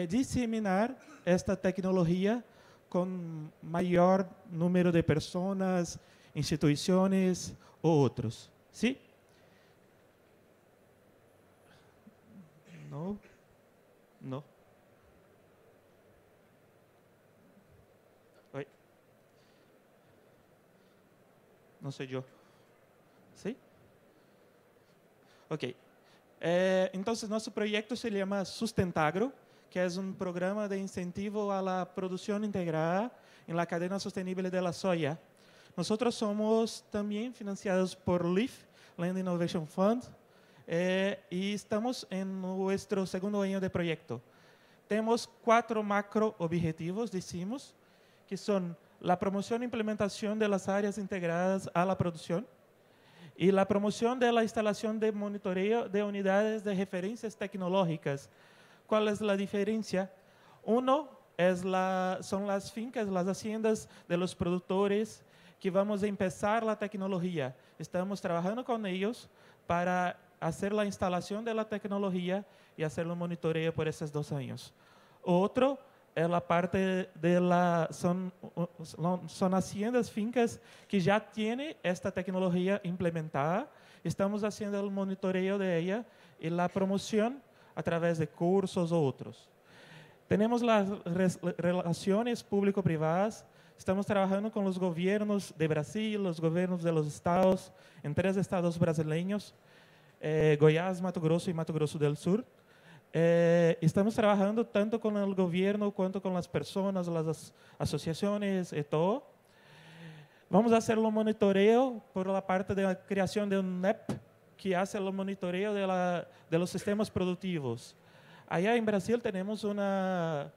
diseminar esta tecnología con mayor número de personas, instituciones u otros. ¿Sí? No. No. Oi. No soy yo. ¿Sí? Ok. Entonces, nuestro proyecto se llama Sustentagro, que es un programa de incentivo a la producción integrada en la cadena sostenible de la soya. Nosotros somos también financiados por LIF, Land Innovation Fund, y estamos en nuestro segundo año de proyecto. Tenemos 4 macro objetivos, decimos, que son la promoción e implementación de las áreas integradas a la producción y la promoción de la instalación de monitoreo de unidades de referencias tecnológicas. ¿Cuál es la diferencia? Uno son las fincas, las haciendas de los productores que vamos a empezar la tecnología. Estamos trabajando con ellos para hacer la instalación de la tecnología y hacer el monitoreo por esos 2 años. Otro es la parte de son haciendas, fincas que ya tienen esta tecnología implementada. Estamos haciendo el monitoreo de ella y la promoción a través de cursos o otros. Tenemos las relaciones público-privadas. Estamos trabajando con los gobiernos de Brasil, los gobiernos de los estados, en 3 estados brasileños, Goiás, Mato Grosso y Mato Grosso del Sur. Estamos trabajando tanto con el gobierno cuanto con las personas, las asociaciones y todo. Vamos a hacer el monitoreo por la parte de la creación de un NEP que hace el monitoreo de los sistemas productivos. Allá en Brasil tenemos una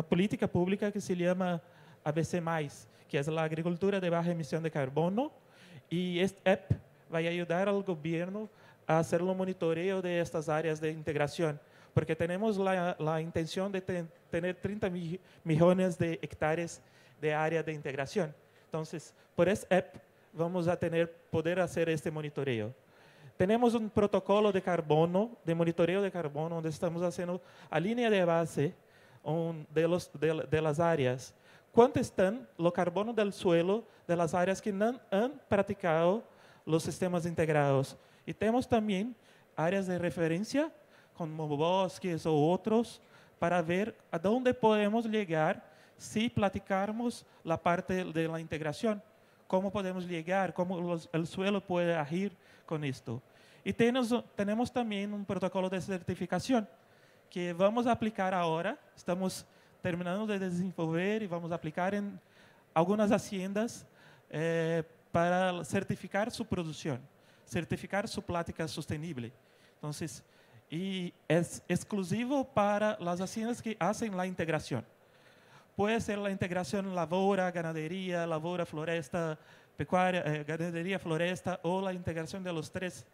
política pública que se llama ABC+, que es la agricultura de baja emisión de carbono, y este app va a ayudar al gobierno a hacer el monitoreo de estas áreas de integración, porque tenemos la intención de tener 30 millones de hectáreas de área de integración. Entonces, por este app vamos a poder hacer este monitoreo. Tenemos un protocolo de carbono, de monitoreo de carbono, donde estamos haciendo a línea de base de las áreas. ¿Cuánto están los carbonos del suelo de las áreas que no han practicado los sistemas integrados? Y tenemos también áreas de referencia, como bosques o otros, para ver a dónde podemos llegar si platicarmos la parte de la integración. Cómo podemos llegar, cómo el suelo puede agir con esto. Y tenemos también un protocolo de certificación que vamos a aplicar ahora. Estamos terminando de desenvolver y vamos a aplicar en algunas haciendas para certificar su producción, certificar su práctica sostenible. Entonces, y es exclusivo para las haciendas que hacen la integración. Puede ser la integración lavoura, ganadería, lavoura, floresta, pecuaria, ganadería, floresta, o la integración de los 3,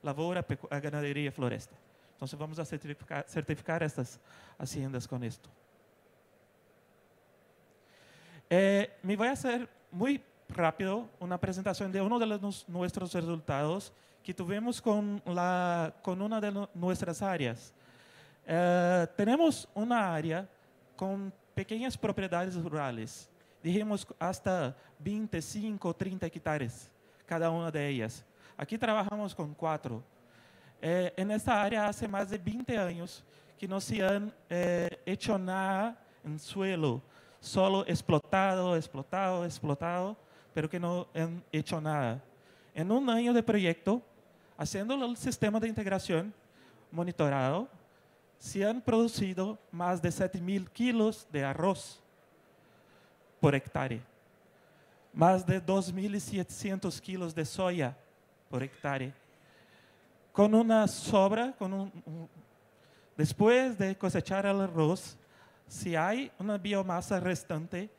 lavoura, ganadería, floresta. Entonces vamos a certificar estas haciendas con esto. Me voy a hacer muy rápido una presentación de uno de nuestros resultados que tuvimos con una de nuestras áreas. Tenemos una área con pequeñas propiedades rurales, dijimos hasta 25 o 30 hectáreas cada una de ellas. Aquí trabajamos con 4. En esta área hace más de 20 años que no se han hecho nada en suelo, solo explotado, pero que no han hecho nada. En un año de proyecto, haciendo el sistema de integración monitorado, se han producido más de 7.000 kilos de arroz por hectárea, más de 2.700 kilos de soya por hectárea, con una sobra, después de cosechar el arroz, si hay una biomasa restante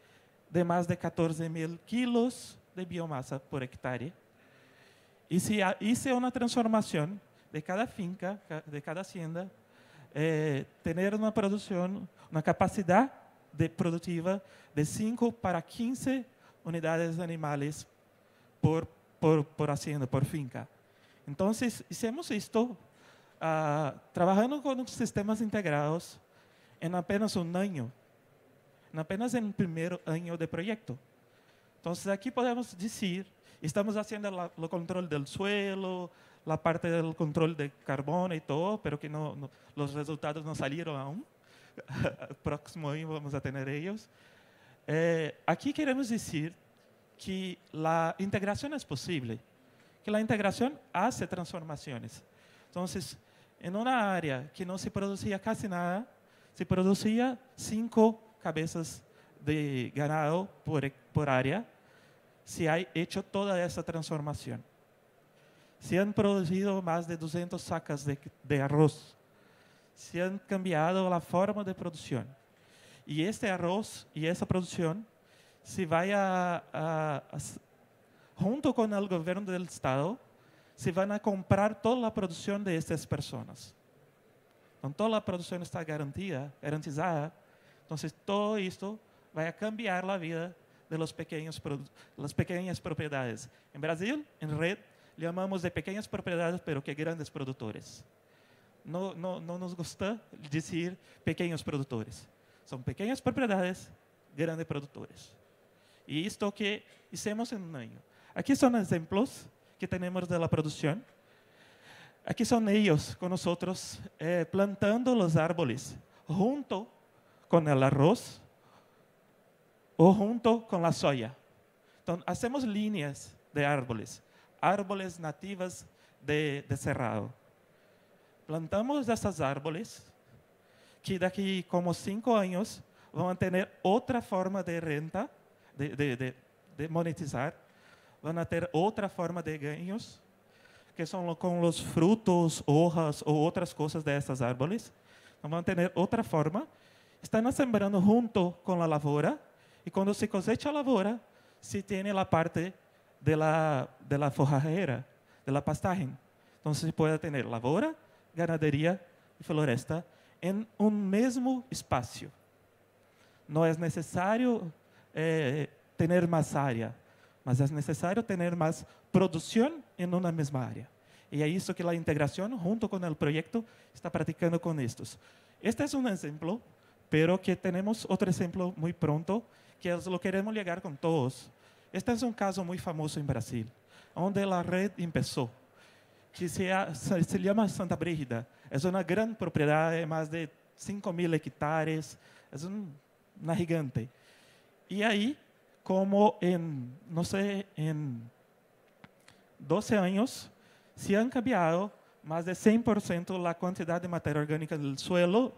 de más de 14.000 kilos de biomasa por hectárea, y si hice una transformación de cada finca, de cada hacienda, tener una producción, una capacidad productiva de 5 para 15 unidades animales por hacienda, por finca. Entonces, hicimos esto trabajando con sistemas integrados en apenas un año, apenas en el primer año de proyecto. Entonces, aquí podemos decir, estamos haciendo el control del suelo, la parte del control de carbono y todo, pero que los resultados no salieron aún. El próximo año vamos a tener ellos. Aquí queremos decir que la integración es posible, que la integración hace transformaciones. Entonces, en una área que no se producía casi nada, se producía 5 cabezas de ganado por área, se ha hecho toda esa transformación. Se han producido más de 200 sacas de arroz. Se han cambiado la forma de producción. Y este arroz y esa producción se va junto con el gobierno del Estado, se van a comprar toda la producción de estas personas. Entonces, toda la producción está garantizada. Entonces, todo esto va a cambiar la vida de las pequeñas propiedades. En Brasil, en red, llamamos de pequeñas propiedades, pero que grandes productores. No nos gusta decir pequeños productores. Son pequeñas propiedades, grandes productores. Y esto que hicimos en un año. Aquí son ejemplos que tenemos de la producción. Aquí son ellos con nosotros plantando los árboles junto con el arroz o junto con la soya. Entonces, hacemos líneas de árboles nativas de Cerrado. Plantamos estos árboles que daqui como 5 años van a tener otra forma de renta, de monetizar, van a tener otra forma de ganhos, que son con los frutos, hojas o otras cosas de estos árboles. Van a tener otra forma. Están sembrando junto con la lavoura, y cuando se cosecha la lavoura, se tiene la parte de la forrajera, de la pastaje. Entonces se puede tener lavoura, ganadería y floresta en un mismo espacio. No es necesario tener más área, mas es necesario tener más producción en una misma área. Y es eso que la integración junto con el proyecto está practicando con estos. Este es un ejemplo, pero que tenemos otro ejemplo muy pronto, que lo queremos llegar con todos. Este es un caso muy famoso en Brasil, donde la red empezó, que se llama Santa Brígida. Es una gran propiedad de más de 5.000 hectáreas, es una gigante. Y ahí, como en 12 años, se han cambiado más de 100% la cantidad de materia orgánica del suelo,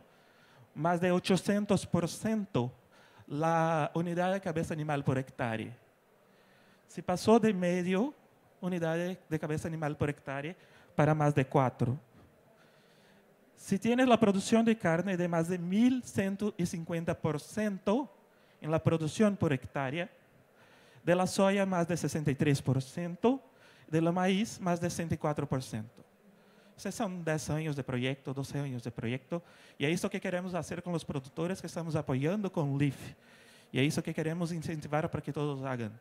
más de 800% la unidad de cabeza animal por hectárea. Se pasó de medio unidad de cabeza animal por hectárea para más de 4. Si tienes la producción de carne de más de 1.150% en la producción por hectárea, de la soya más de 63%, de la maíz más de 104%. Esos son 10 años de proyecto, 12 años de proyecto, y es eso que queremos hacer con los productores que estamos apoyando con LEAF. Y es eso que queremos incentivar para que todos hagan.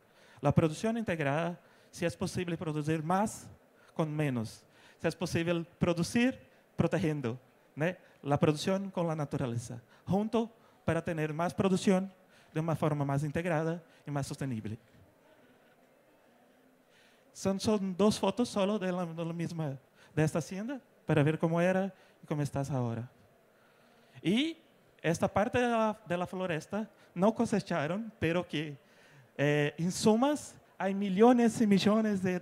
La producción integrada, si es posible producir más con menos. Si es posible producir protegiendo, ¿no? La producción con la naturaleza. Junto para tener más producción de una forma más integrada y más sostenible. Son 2 fotos solo de esta hacienda para ver cómo era y cómo estás ahora. Y esta parte de la floresta no cosecharon, pero que en sumas hay millones y millones de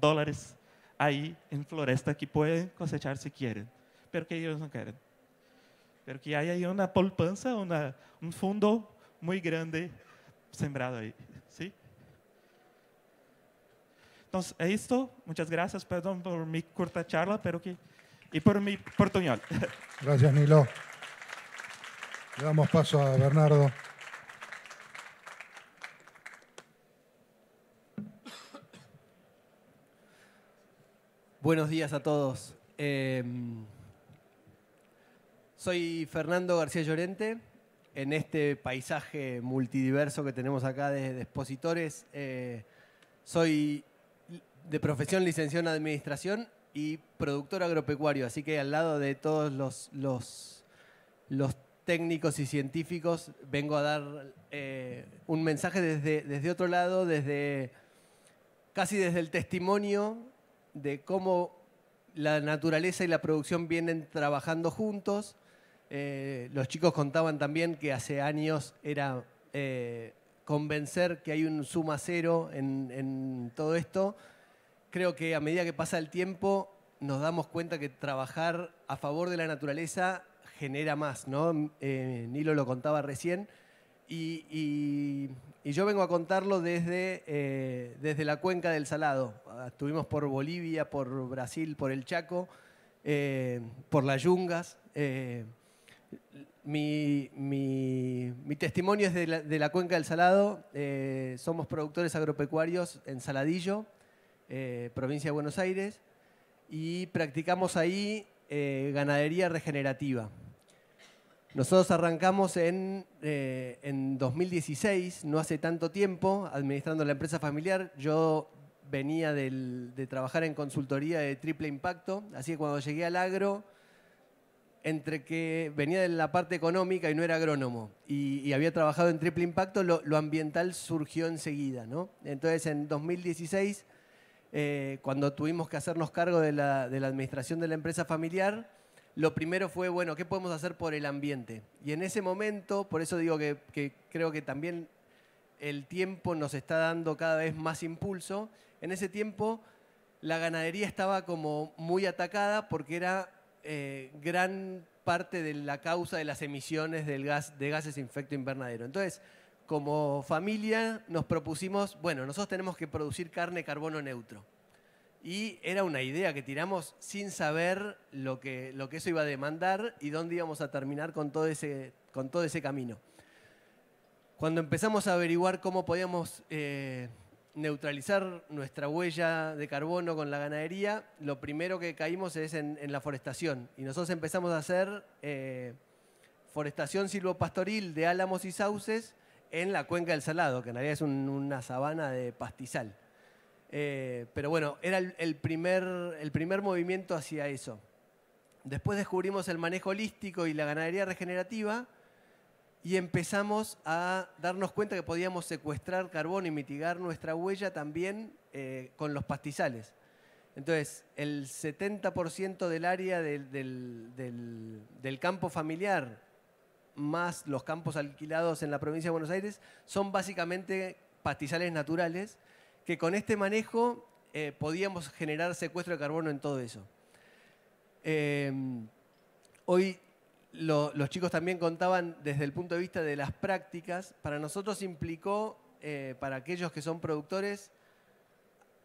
dólares ahí en floresta que pueden cosechar si quieren, pero que ellos no quieren. Pero que hay ahí una poupança, un fondo muy grande sembrado ahí. ¿Sí? Entonces, es esto. Muchas gracias. Perdón por mi corta charla, y por mi portuñol. Gracias, Nilo. Le damos paso a Bernardo. Buenos días a todos. Soy Fernando García Llorente. En este paisaje multidiverso que tenemos acá de expositores, soy de profesión licenciado en Administración y productor agropecuario, así que al lado de todos los técnicos y científicos vengo a dar un mensaje desde otro lado, casi desde el testimonio de cómo la naturaleza y la producción vienen trabajando juntos. Los chicos contaban también que hace años era convencer que hay un suma cero en todo esto. Creo que a medida que pasa el tiempo nos damos cuenta que trabajar a favor de la naturaleza genera más, ¿no? Nilo lo contaba recién. y yo vengo a contarlo desde la cuenca del Salado. Estuvimos por Bolivia, por Brasil, por el Chaco, por las Yungas. Mi testimonio es de la cuenca del Salado. Somos productores agropecuarios en Saladillo, provincia de Buenos Aires, y practicamos ahí ganadería regenerativa. Nosotros arrancamos en 2016, no hace tanto tiempo, administrando la empresa familiar. Yo venía de trabajar en consultoría de triple impacto, así que cuando llegué al agro, entre que venía de la parte económica y no era agrónomo, y había trabajado en triple impacto, lo ambiental surgió enseguida, ¿no? Entonces, en 2016, cuando tuvimos que hacernos cargo de la administración de la empresa familiar, lo primero fue, bueno, ¿qué podemos hacer por el ambiente? Y en ese momento, por eso digo que creo que también el tiempo nos está dando cada vez más impulso. En ese tiempo, la ganadería estaba como muy atacada porque era gran parte de la causa de las emisiones de gases de efecto invernadero. Entonces, como familia nos propusimos, bueno, nosotros tenemos que producir carne carbono neutro. Y era una idea que tiramos sin saber lo que eso iba a demandar y dónde íbamos a terminar con todo ese camino. Cuando empezamos a averiguar cómo podíamos neutralizar nuestra huella de carbono con la ganadería, lo primero que caímos es en la forestación. Y nosotros empezamos a hacer forestación silvopastoril de álamos y sauces en la cuenca del Salado, que en realidad es una sabana de pastizal. Pero bueno, era el primer movimiento hacia eso. Después descubrimos el manejo holístico y la ganadería regenerativa y empezamos a darnos cuenta que podíamos secuestrar carbono y mitigar nuestra huella también con los pastizales. Entonces, el 70% del área del campo familiar más los campos alquilados en la provincia de Buenos Aires son básicamente pastizales naturales, que con este manejo podíamos generar secuestro de carbono en todo eso. Hoy los chicos también contaban desde el punto de vista de las prácticas. Para nosotros implicó, para aquellos que son productores,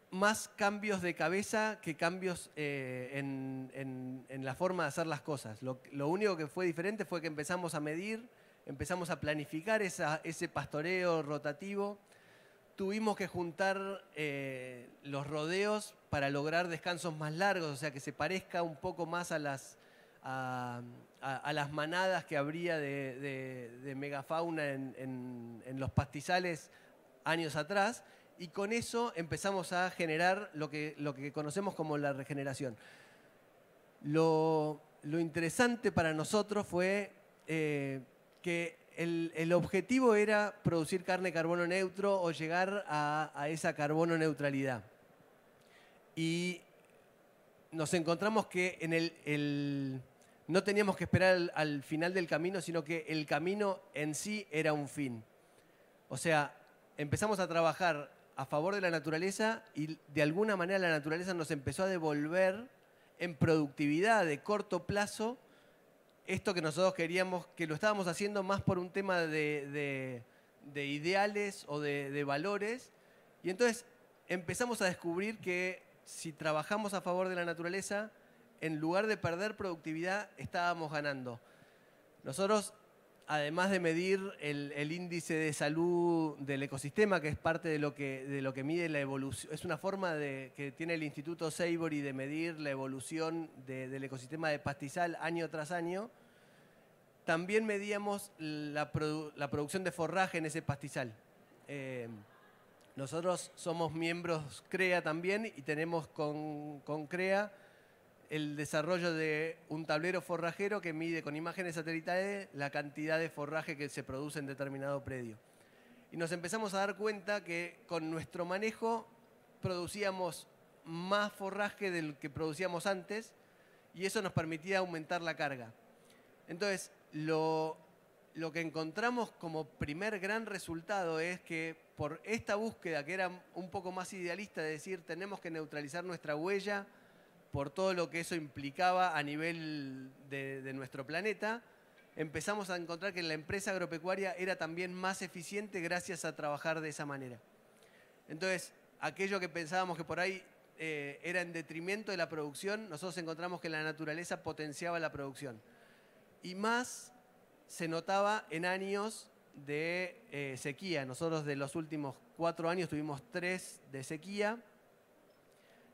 más cambios de cabeza que cambios en la forma de hacer las cosas. Lo único que fue diferente fue que empezamos a medir, empezamos a planificar ese pastoreo rotativo. Tuvimos que juntar los rodeos para lograr descansos más largos, o sea, que se parezca un poco más a las manadas que habría de megafauna en los pastizales años atrás, y con eso empezamos a generar lo que conocemos como la regeneración. Lo interesante para nosotros fue que el objetivo era producir carne carbono neutro o llegar a esa carbono neutralidad. Y nos encontramos que no teníamos que esperar al final del camino, sino que el camino en sí era un fin. O sea, empezamos a trabajar a favor de la naturaleza y de alguna manera la naturaleza nos empezó a devolver en productividad de corto plazo esto que nosotros queríamos, que lo estábamos haciendo más por un tema de ideales o de valores. Y entonces empezamos a descubrir que si trabajamos a favor de la naturaleza, en lugar de perder productividad, estábamos ganando. Nosotros, además de medir el índice de salud del ecosistema, que es parte de lo que mide la evolución, es una forma que tiene el Instituto Savory de medir la evolución del ecosistema de pastizal año tras año, también medíamos la producción de forraje en ese pastizal. Nosotros somos miembros CREA también y tenemos con CREA el desarrollo de un tablero forrajero que mide con imágenes satelitales la cantidad de forraje que se produce en determinado predio. Y nos empezamos a dar cuenta que con nuestro manejo producíamos más forraje del que producíamos antes y eso nos permitía aumentar la carga. Entonces, lo que encontramos como primer gran resultado es que por esta búsqueda que era un poco más idealista, de decir tenemos que neutralizar nuestra huella por todo lo que eso implicaba a nivel de nuestro planeta, empezamos a encontrar que la empresa agropecuaria era también más eficiente gracias a trabajar de esa manera. Entonces, aquello que pensábamos que por ahí era en detrimento de la producción, nosotros encontramos que la naturaleza potenciaba la producción. Y más se notaba en años de sequía. Nosotros de los últimos 4 años tuvimos 3 de sequía.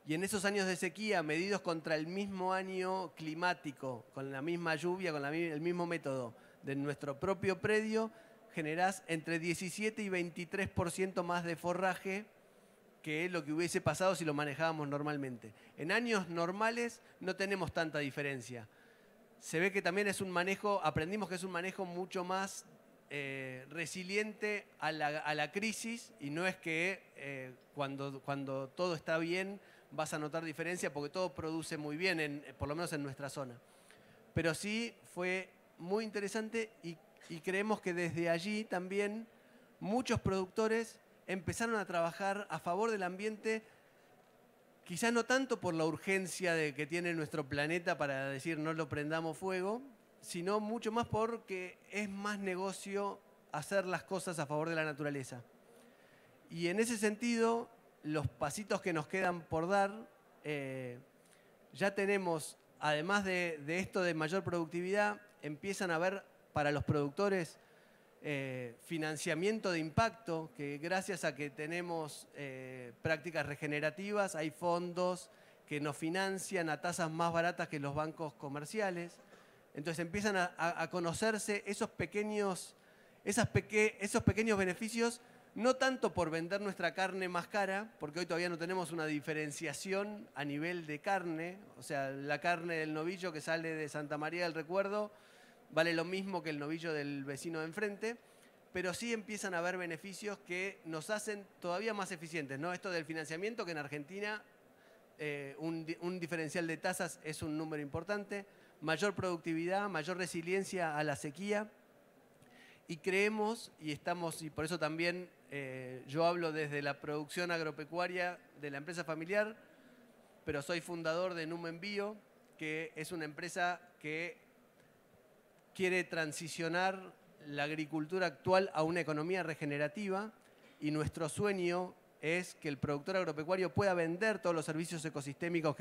Y en esos años de sequía, medidos contra el mismo año climático, con la misma lluvia, con el mismo método de nuestro propio predio, generás entre 17 y 23% más de forraje que lo que hubiese pasado si lo manejábamos normalmente. En años normales no tenemos tanta diferencia. Se ve que también es un manejo, aprendimos que es un manejo mucho más resiliente a la crisis, y no es que cuando todo está bien vas a notar diferencia, porque todo produce muy bien, por lo menos en nuestra zona. Pero sí fue muy interesante y creemos que desde allí también muchos productores empezaron a trabajar a favor del ambiente, quizás no tanto por la urgencia que tiene nuestro planeta para decir no lo prendamos fuego, sino mucho más porque es más negocio hacer las cosas a favor de la naturaleza. Y en ese sentido, los pasitos que nos quedan por dar, ya tenemos, además de esto de mayor productividad, empiezan a haber para los productores financiamiento de impacto, que gracias a que tenemos prácticas regenerativas, hay fondos que nos financian a tasas más baratas que los bancos comerciales. Entonces empiezan a conocerse esos pequeños beneficios, no tanto por vender nuestra carne más cara, porque hoy todavía no tenemos una diferenciación a nivel de carne. O sea, la carne del novillo que sale de Santa María del Recuerdo vale lo mismo que el novillo del vecino de enfrente, pero sí empiezan a haber beneficios que nos hacen todavía más eficientes, ¿no? Esto del financiamiento, que en Argentina un diferencial de tasas es un número importante, mayor productividad, mayor resiliencia a la sequía. Y creemos, y por eso también yo hablo desde la producción agropecuaria de la empresa familiar, pero soy fundador de Numen Bio, que es una empresa que quiere transicionar la agricultura actual a una economía regenerativa, y nuestro sueño es que el productor agropecuario pueda vender todos los servicios ecosistémicos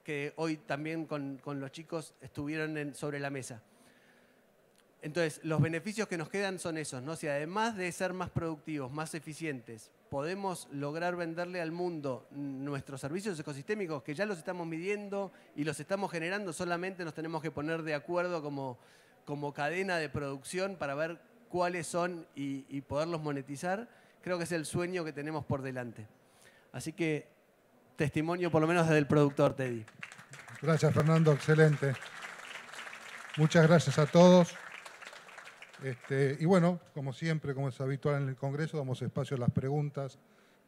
que hoy también con los chicos estuvieron sobre la mesa. Entonces, los beneficios que nos quedan son esos, ¿no? Si además de ser más productivos, más eficientes, podemos lograr venderle al mundo nuestros servicios ecosistémicos, que ya los estamos midiendo y los estamos generando, solamente nos tenemos que poner de acuerdo como cadena de producción para ver cuáles son y poderlos monetizar. Creo que es el sueño que tenemos por delante. Así que, testimonio por lo menos desde el productor, Teddy. Gracias, Fernando, excelente. Muchas gracias a todos. Y bueno, como siempre, como es habitual en el Congreso, damos espacio a las preguntas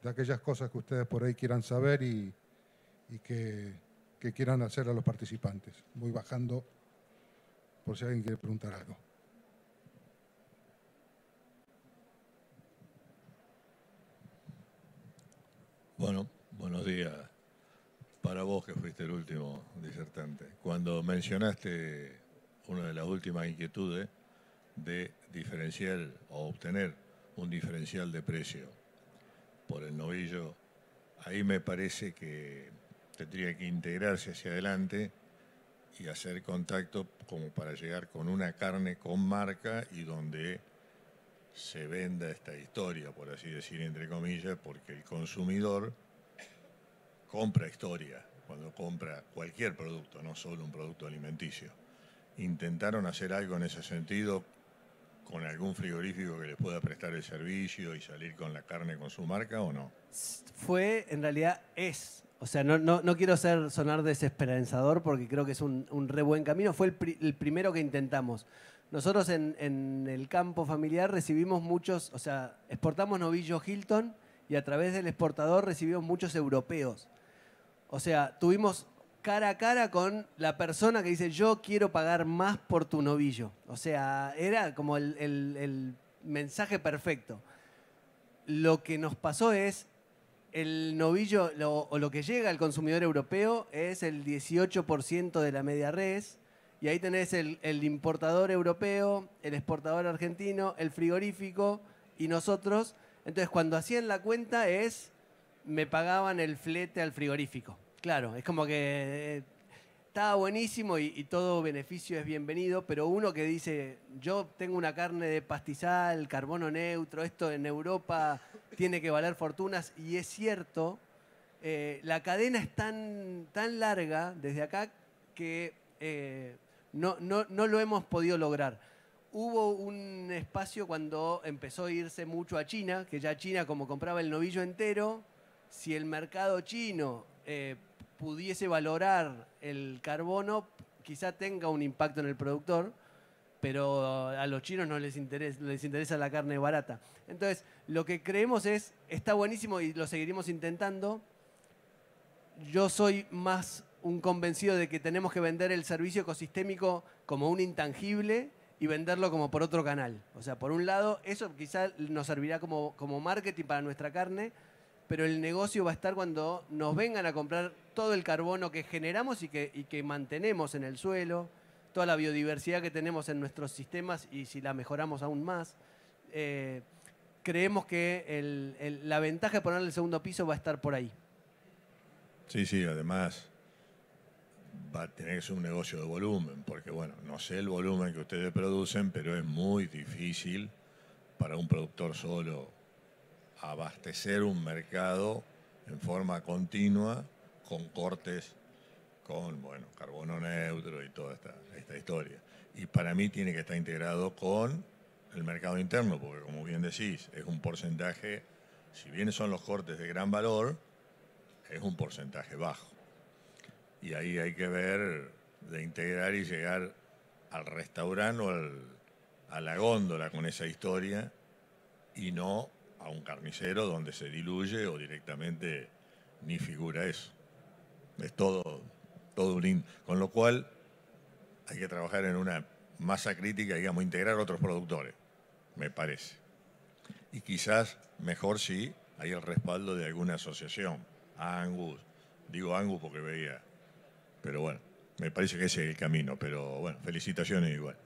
de aquellas cosas que ustedes por ahí quieran saber y que quieran hacer a los participantes. Voy bajando por si alguien quiere preguntar algo. Bueno, buenos días. Para vos, que fuiste el último disertante. Cuando mencionaste una de las últimas inquietudes de diferenciar o obtener un diferencial de precio por el novillo, ahí me parece que tendría que integrarse hacia adelante y hacer contacto como para llegar con una carne con marca y donde se venda esta historia, por así decir, entre comillas, porque el consumidor compra historia cuando compra cualquier producto, no solo un producto alimenticio. ¿Intentaron hacer algo en ese sentido con algún frigorífico que les pueda prestar el servicio y salir con la carne con su marca o no? En realidad o sea, no quiero sonar desesperanzador, porque creo que es un re buen camino. Fue el primero que intentamos. Nosotros en el campo familiar recibimos muchos, o sea, exportamos novillo Hilton y a través del exportador recibimos muchos europeos. O sea, tuvimos cara a cara con la persona que dice, yo quiero pagar más por tu novillo. O sea, era como el mensaje perfecto. Lo que nos pasó es, el novillo, lo que llega al consumidor europeo es el 18% de la media res. y ahí tenés el importador europeo, el exportador argentino, el frigorífico y nosotros. Entonces, cuando hacían la cuenta me pagaban el flete al frigorífico. Claro, es como que estaba buenísimo y todo beneficio es bienvenido, pero uno que dice, yo tengo una carne de pastizal, carbono neutro, esto en Europa tiene que valer fortunas, y es cierto, la cadena es tan larga desde acá que no lo hemos podido lograr. Hubo un espacio cuando empezó a irse mucho a China, que ya China, como compraba el novillo entero, si el mercado chino pudiese valorar el carbono, quizá tenga un impacto en el productor, pero a los chinos no les interesa la carne barata. Entonces, lo que creemos está buenísimo y lo seguiremos intentando. Yo soy más un convencido de que tenemos que vender el servicio ecosistémico como un intangible y venderlo como por otro canal. O sea, por un lado, eso quizá nos servirá como marketing para nuestra carne, pero el negocio va a estar cuando nos vengan a comprar todo el carbono que generamos y que mantenemos en el suelo, toda la biodiversidad que tenemos en nuestros sistemas y si la mejoramos aún más. Creemos que la ventaja de ponerle el segundo piso va a estar por ahí. Sí, además va a tener que ser un negocio de volumen, porque bueno, no sé el volumen que ustedes producen, pero es muy difícil para un productor solo abastecer un mercado en forma continua con cortes, con carbono neutro y toda esta historia. Y para mí tiene que estar integrado con el mercado interno, porque como bien decís, es un porcentaje, si bien son los cortes de gran valor, es un porcentaje bajo. Y ahí hay que ver de integrar y llegar al restaurante o a la góndola con esa historia y no a un carnicero donde se diluye o directamente ni figura eso. Es todo un... Con lo cual hay que trabajar en una masa crítica, digamos, integrar otros productores, me parece. Y quizás mejor si hay el respaldo de alguna asociación. Angus, digo Angus porque veía, pero bueno, me parece que ese es el camino, pero bueno, felicitaciones igual.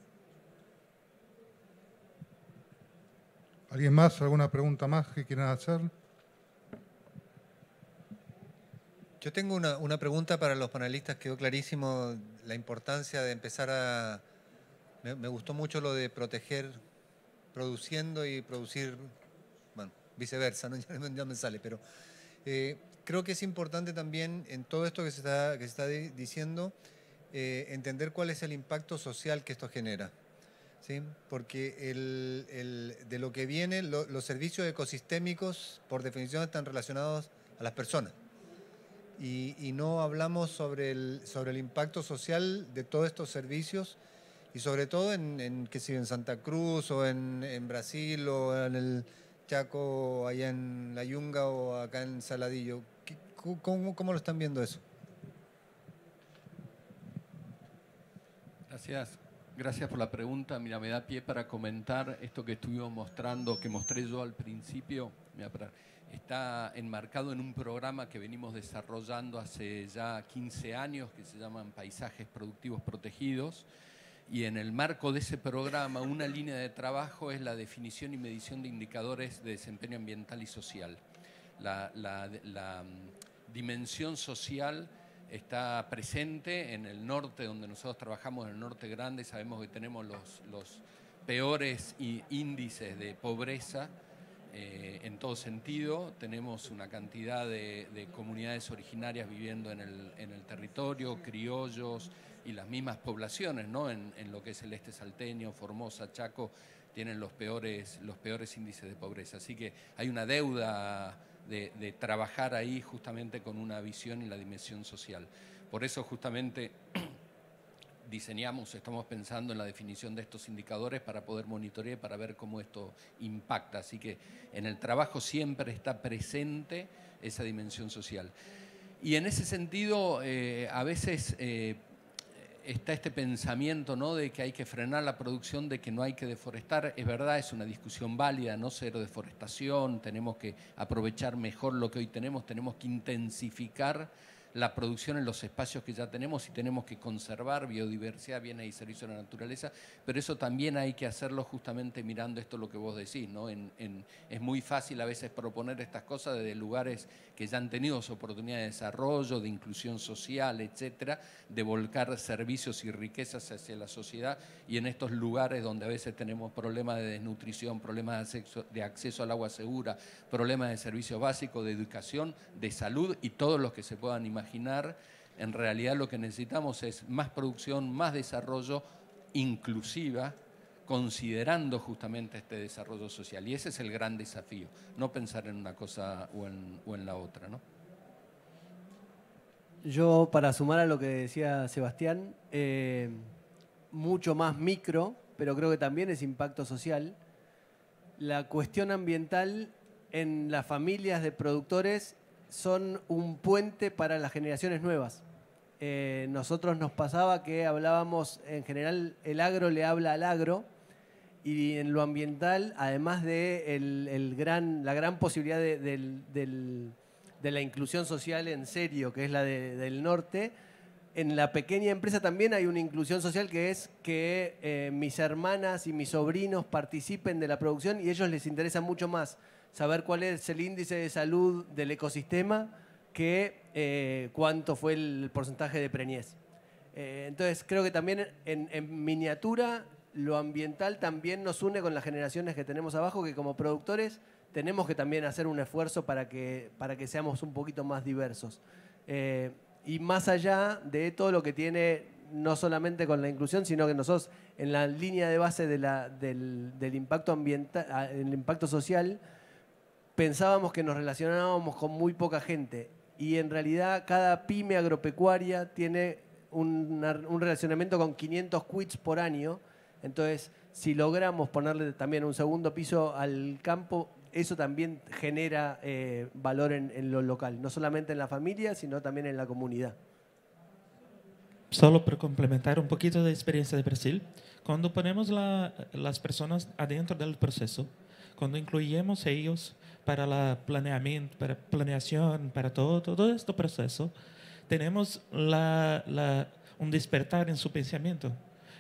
¿Alguien más? ¿Alguna pregunta más que quieran hacer? Yo tengo una pregunta para los panelistas. Quedó clarísimo la importancia de empezar a... Me gustó mucho lo de proteger produciendo y producir, bueno, viceversa, ¿no? Ya me sale, pero creo que es importante también en todo esto que se está diciendo entender cuál es el impacto social que esto genera. ¿Sí? Porque de lo que viene, los servicios ecosistémicos, por definición, están relacionados a las personas. Y no hablamos sobre el impacto social de todos estos servicios, y sobre todo en Santa Cruz, o en Brasil, o en el Chaco, allá en La Yunga, o acá en Saladillo. ¿Cómo lo están viendo eso? Gracias por la pregunta. Mira, me da pie para comentar esto que estuvimos mostrando, que mostré yo al principio. Mira, está enmarcado en un programa que venimos desarrollando hace ya 15 años, que se llaman Paisajes Productivos Protegidos. Y en el marco de ese programa, una línea de trabajo es la definición y medición de indicadores de desempeño ambiental y social. La dimensión social está presente en el norte, donde nosotros trabajamos, en el norte grande. Sabemos que tenemos los peores índices de pobreza en todo sentido. Tenemos una cantidad de comunidades originarias viviendo en el territorio, criollos y las mismas poblaciones, ¿no? En lo que es el este salteño, Formosa, Chaco, tienen los peores índices de pobreza. Así que hay una deuda de trabajar ahí justamente con una visión y la dimensión social. Por eso justamente estamos pensando en la definición de estos indicadores para poder monitorear, para ver cómo esto impacta. Así que en el trabajo siempre está presente esa dimensión social. Y en ese sentido, a veces está este pensamiento, ¿no?, de que hay que frenar la producción, de que no hay que deforestar. Es verdad, es una discusión válida, no cero deforestación, tenemos que aprovechar mejor lo que hoy tenemos que intensificar la producción en los espacios que ya tenemos y tenemos que conservar biodiversidad, bienes y servicios de la naturaleza, pero eso también hay que hacerlo justamente mirando esto lo que vos decís, ¿no? Es muy fácil a veces proponer estas cosas desde lugares que ya han tenido su oportunidad de desarrollo, de inclusión social, etcétera, de volcar servicios y riquezas hacia la sociedad, y en estos lugares donde a veces tenemos problemas de desnutrición, problemas de acceso al agua segura, problemas de servicios básicos, de educación, de salud y todos los que se puedan imaginar, en realidad lo que necesitamos es más producción, más desarrollo inclusiva, considerando justamente este desarrollo social. Y ese es el gran desafío, no pensar en una cosa o en la otra, ¿no? Yo, para sumar a lo que decía Sebastián, mucho más micro, pero creo que también es impacto social, la cuestión ambiental en las familias de productores son un puente para las generaciones nuevas. Nosotros nos pasaba que hablábamos, en general, el agro le habla al agro, y en lo ambiental, además de la gran posibilidad de la inclusión social en serio, que es la del norte, en la pequeña empresa también hay una inclusión social, que es que mis hermanas y mis sobrinos participen de la producción, y a ellos les interesa mucho más saber cuál es el índice de salud del ecosistema que cuánto fue el porcentaje de preñez. Entonces creo que también en miniatura lo ambiental también nos une con las generaciones que tenemos abajo, que como productores tenemos que también hacer un esfuerzo para que seamos un poquito más diversos. Y más allá de todo lo que tiene, no solamente con la inclusión, sino que nosotros en la línea de base del impacto ambiental, el impacto social, pensábamos que nos relacionábamos con muy poca gente, y en realidad cada pyme agropecuaria tiene un relacionamiento con 500 quits por año. Entonces, si logramos ponerle también un segundo piso al campo, eso también genera valor en lo local, no solamente en la familia, sino también en la comunidad. Solo para complementar un poquito de experiencia de Brasil, cuando ponemos las personas adentro del proceso, cuando incluimos ellos para la planeamiento, para planeación, para todo este proceso, tenemos un despertar en su pensamiento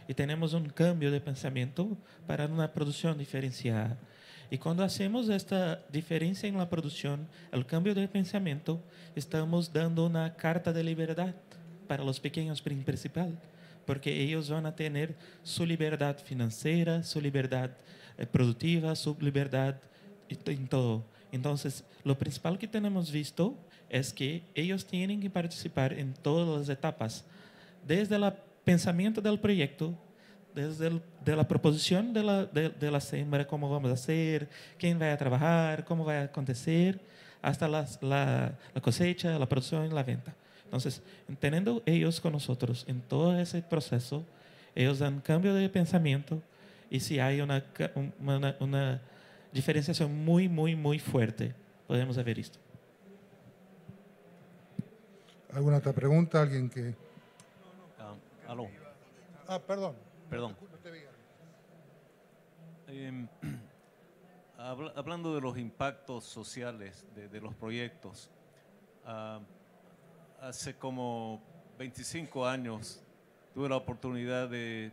y tenemos un cambio de pensamiento para una producción diferenciada. Y cuando hacemos esta diferencia en la producción, el cambio de pensamiento, estamos dando una carta de libertad para los pequeños principal, porque ellos van a tener su libertad financiera, su libertad productiva, su libertad en todo. Entonces, lo principal que tenemos visto es que ellos tienen que participar en todas las etapas, desde el pensamiento del proyecto, desde la proposición de la siembra, cómo vamos a hacer, quién va a trabajar, cómo va a acontecer, hasta la cosecha, la producción y la venta. Entonces, teniendo ellos con nosotros en todo ese proceso, ellos dan cambio de pensamiento, y si hay una diferenciación muy, muy, muy fuerte, podemos ver esto. ¿Alguna otra pregunta? ¿Alguien que...? Aló. Perdón. Perdón. Hablando de los impactos sociales de los proyectos, hace como 25 años tuve la oportunidad de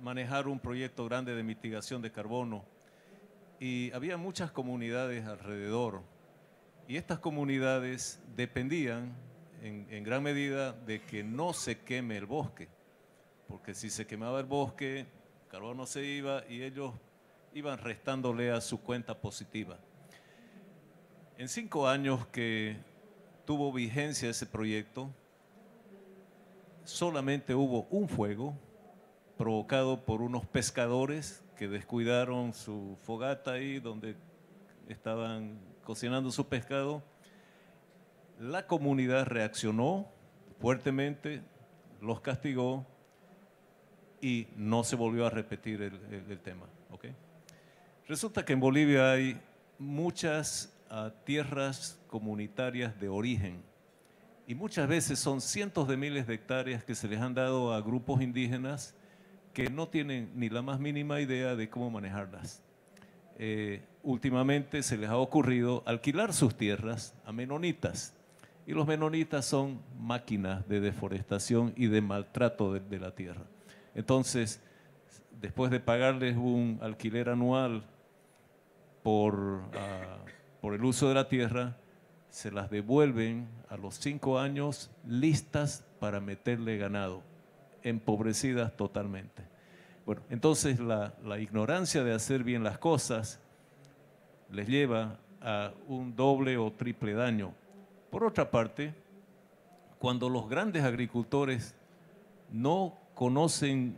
manejar un proyecto grande de mitigación de carbono, y había muchas comunidades alrededor, y estas comunidades dependían en gran medida de que no se queme el bosque, porque si se quemaba el bosque, el carbono se iba y ellos iban restándole a su cuenta positiva. En 5 años que tuvo vigencia ese proyecto, solamente hubo un fuego provocado por unos pescadores que descuidaron su fogata ahí donde estaban cocinando su pescado. La comunidad reaccionó fuertemente, los castigó y no se volvió a repetir el tema. ¿Okay? Resulta que en Bolivia hay muchas tierras comunitarias de origen, y muchas veces son cientos de miles de hectáreas que se les han dado a grupos indígenas que no tienen ni la más mínima idea de cómo manejarlas. Últimamente se les ha ocurrido alquilar sus tierras a menonitas. y los menonitas son máquinas de deforestación y de maltrato de la tierra. Entonces, después de pagarles un alquiler anual por el uso de la tierra, se las devuelven a los 5 años listas para meterle ganado, empobrecidas totalmente. Bueno, entonces la ignorancia de hacer bien las cosas les lleva a un doble o triple daño. Por otra parte, cuando los grandes agricultores no conocen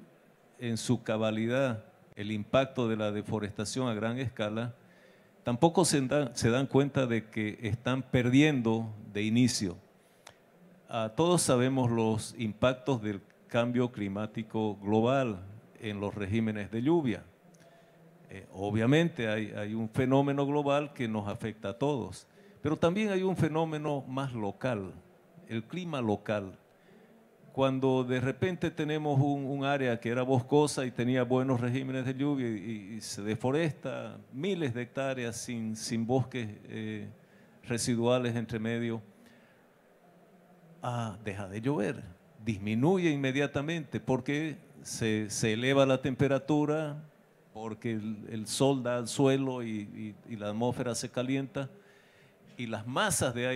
en su cabalidad el impacto de la deforestación a gran escala, tampoco se dan cuenta de que están perdiendo de inicio. Todos sabemos los impactos del cambio climático global en los regímenes de lluvia. Obviamente hay un fenómeno global que nos afecta a todos, pero también hay un fenómeno más local, el clima local. Cuando de repente tenemos un área que era boscosa y tenía buenos regímenes de lluvia y se deforesta miles de hectáreas sin bosques residuales entre medio, deja de llover, disminuye inmediatamente porque se eleva la temperatura, porque el sol da al suelo y la atmósfera se calienta y las masas de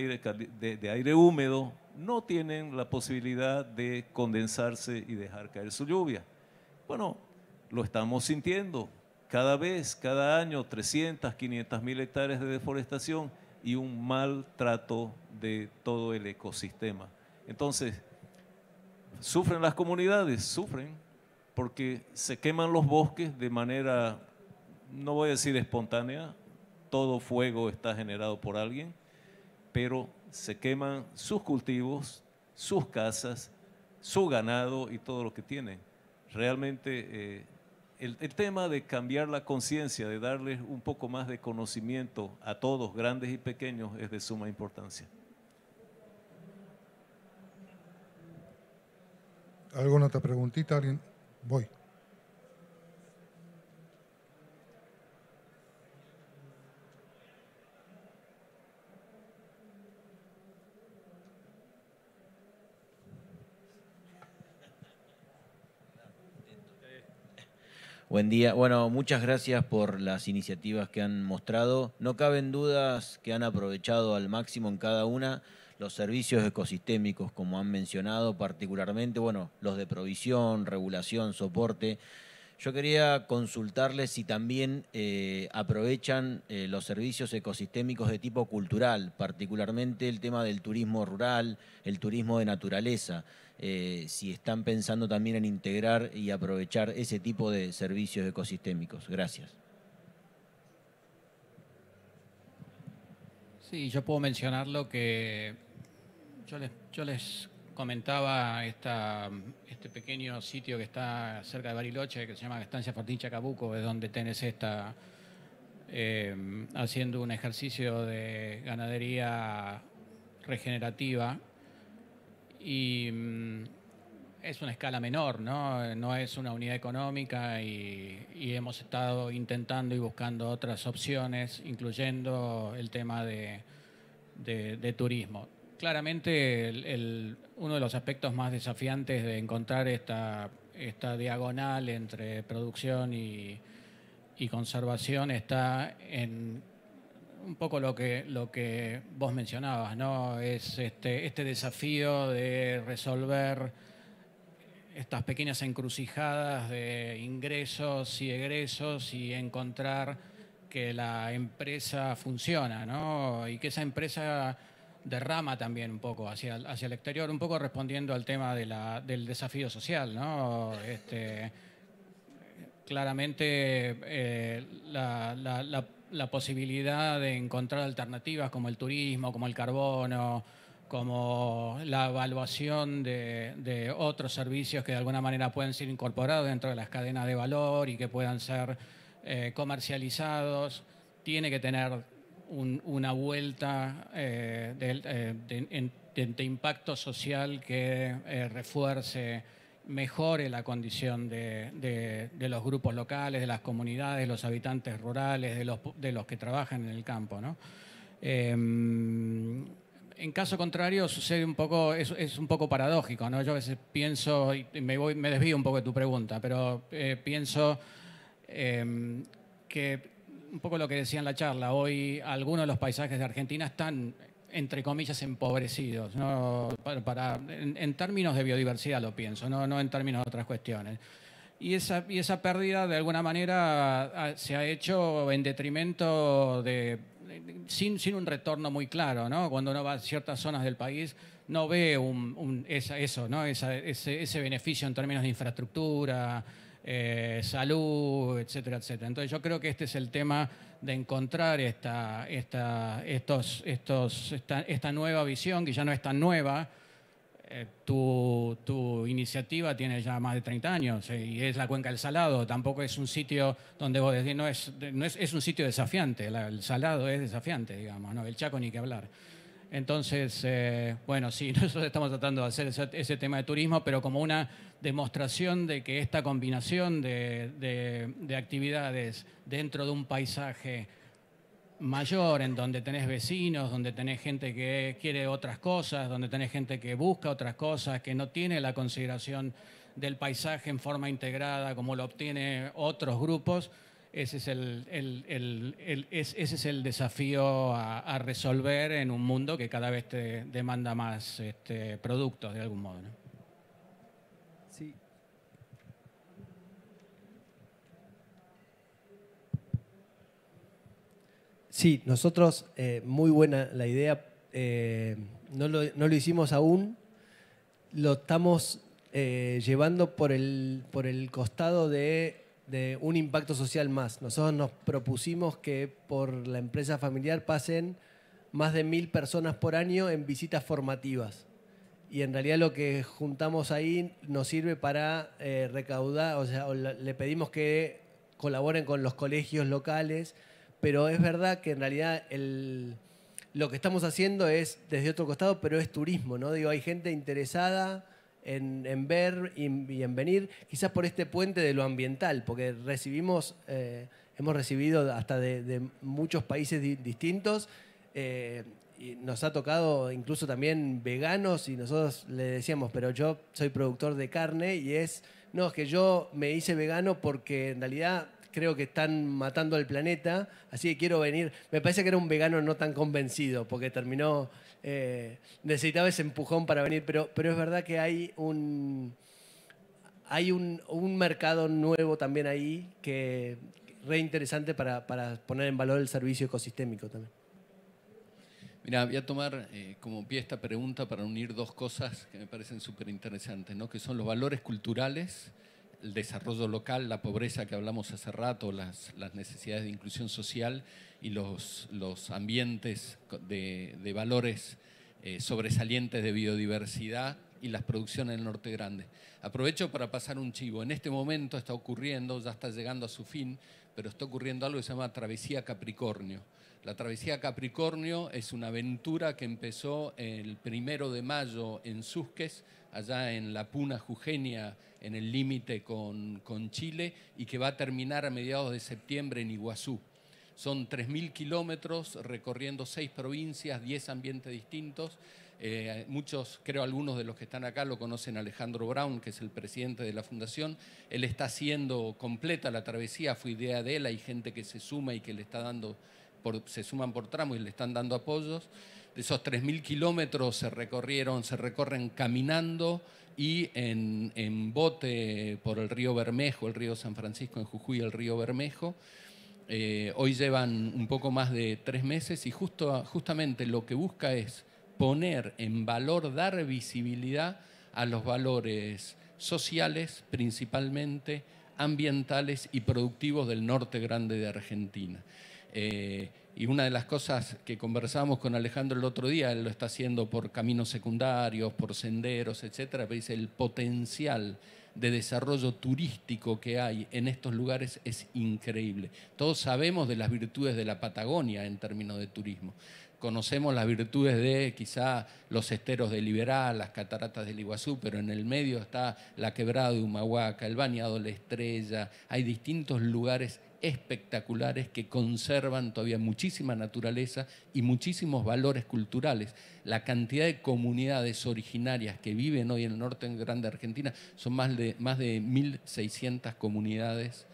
aire húmedo no tienen la posibilidad de condensarse y dejar caer su lluvia. Bueno, lo estamos sintiendo cada vez, cada año, 300, 500 mil hectáreas de deforestación y un mal trato de todo el ecosistema. Entonces, ¿sufren las comunidades? Sufren porque se queman los bosques de manera, no voy a decir espontánea, todo fuego está generado por alguien, pero se queman sus cultivos, sus casas, su ganado y todo lo que tienen. Realmente el tema de cambiar la conciencia, de darles un poco más de conocimiento a todos, grandes y pequeños, es de suma importancia. ¿Alguna otra preguntita? ¿Alguien? Voy. Buen día. Bueno, muchas gracias por las iniciativas que han mostrado. No caben dudas que han aprovechado al máximo en cada una los servicios ecosistémicos, como han mencionado, particularmente, bueno, los de provisión, regulación, soporte. Yo quería consultarles si también aprovechan los servicios ecosistémicos de tipo cultural, particularmente el tema del turismo rural, el turismo de naturaleza. Si están pensando también en integrar y aprovechar ese tipo de servicios ecosistémicos. Gracias. Sí, yo puedo mencionar lo que yo les comentaba, este pequeño sitio que está cerca de Bariloche, que se llama Estancia Fortín Chacabuco, es donde TNC está haciendo un ejercicio de ganadería regenerativa. Y es una escala menor, ¿no? No es una unidad económica y hemos estado intentando y buscando otras opciones, incluyendo el tema de turismo. Claramente uno de los aspectos más desafiantes de encontrar esta diagonal entre producción y conservación está en un poco lo que vos mencionabas, ¿no? Es este desafío de resolver estas pequeñas encrucijadas de ingresos y egresos y encontrar que la empresa funciona, ¿no? Y que esa empresa derrama también un poco hacia el exterior, un poco respondiendo al tema del desafío social, ¿no? Claramente la posibilidad de encontrar alternativas como el turismo, como el carbono, como la evaluación de otros servicios que de alguna manera pueden ser incorporados dentro de las cadenas de valor y que puedan ser comercializados, tiene que tener una vuelta de impacto social que refuerce, mejore la condición de los grupos locales, de las comunidades, de los habitantes rurales, de los que trabajan en el campo, ¿no? En caso contrario sucede un poco, es un poco paradójico, ¿no? Yo a veces pienso, y me desvío un poco de tu pregunta, pero pienso que un poco lo que decía en la charla, hoy algunos de los paisajes de Argentina están, entre comillas, empobrecidos, ¿no? En términos de biodiversidad lo pienso, no en términos de otras cuestiones. Y esa pérdida de alguna manera se ha hecho en detrimento sin un retorno muy claro, ¿no? Cuando uno va a ciertas zonas del país no ve ¿no? ese beneficio en términos de infraestructura, salud, etcétera, etcétera. Entonces yo creo que este es el tema de encontrar esta nueva visión, que ya no es tan nueva. Tu iniciativa tiene ya más de 30 años y es la Cuenca del Salado. Tampoco es un sitio donde vos decís, es un sitio desafiante. El Salado es desafiante, digamos, ¿no? El Chaco ni que hablar. Entonces, bueno, sí, nosotros estamos tratando de hacer ese tema de turismo, pero como una demostración de que esta combinación de actividades dentro de un paisaje mayor, en donde tenés vecinos, donde tenés gente que quiere otras cosas, donde tenés gente que busca otras cosas, que no tiene la consideración del paisaje en forma integrada como lo obtiene otros grupos, ese es el desafío a resolver en un mundo que cada vez te demanda más productos de algún modo, ¿no? Sí. Sí, nosotros, muy buena la idea, no lo hicimos aún, lo estamos llevando por el costado de un impacto social más. Nosotros nos propusimos que por la empresa familiar pasen más de 1000 personas por año en visitas formativas. Y en realidad lo que juntamos ahí nos sirve para recaudar, o sea, le pedimos que colaboren con los colegios locales, pero es verdad que en realidad lo que estamos haciendo es desde otro costado, pero es turismo, ¿no? Digo, hay gente interesada en ver y en venir, quizás por este puente de lo ambiental, porque hemos recibido hasta de muchos países distintos, y nos ha tocado incluso también veganos, y nosotros le decíamos, pero yo soy productor de carne, y es que yo me hice vegano porque en realidad creo que están matando al planeta, así que quiero venir. Me parece que era un vegano no tan convencido, porque necesitaba ese empujón para venir, pero es verdad que hay un mercado nuevo también ahí, que re interesante para poner en valor el servicio ecosistémico también. Mira, voy a tomar como pie esta pregunta para unir dos cosas que me parecen súper interesantes, ¿no? Que son los valores culturales, el desarrollo local, la pobreza que hablamos hace rato, las necesidades de inclusión social y los ambientes de valores sobresalientes de biodiversidad y las producciones en el Norte Grande. Aprovecho para pasar un chivo. En este momento está ocurriendo, ya está llegando a su fin, pero está ocurriendo algo que se llama Travesía Capricornio. La Travesía Capricornio es una aventura que empezó el 1 de mayo en Susques, allá en la Puna Jujeña, en el límite con Chile, y que va a terminar a mediados de septiembre en Iguazú. Son 3.000 kilómetros recorriendo 6 provincias, 10 ambientes distintos. Muchos, creo algunos de los que están acá lo conocen, Alejandro Brown, que es el presidente de la fundación. Él está haciendo completa la travesía, fue idea de él, hay gente que se suma y que le está dando, se suman por tramo y le están dando apoyos. De esos 3.000 kilómetros se recorren caminando y en bote por el río Bermejo, el río San Francisco en Jujuy, el río Bermejo. Hoy llevan un poco más de 3 meses y justamente lo que busca es poner en valor, dar visibilidad a los valores sociales, principalmente ambientales y productivos del norte grande de Argentina. Y una de las cosas que conversábamos con Alejandro el otro día, él lo está haciendo por caminos secundarios, por senderos, etcétera, pero dice el potencial de desarrollo turístico que hay en estos lugares es increíble. Todos sabemos de las virtudes de la Patagonia en términos de turismo. Conocemos las virtudes de quizá los esteros de Liberal, las cataratas del Iguazú, pero en el medio está la quebrada de Humahuaca, el bañado La Estrella. Hay distintos lugares espectaculares que conservan todavía muchísima naturaleza y muchísimos valores culturales. La cantidad de comunidades originarias que viven hoy en el norte grande de Argentina son más de 1.600 comunidades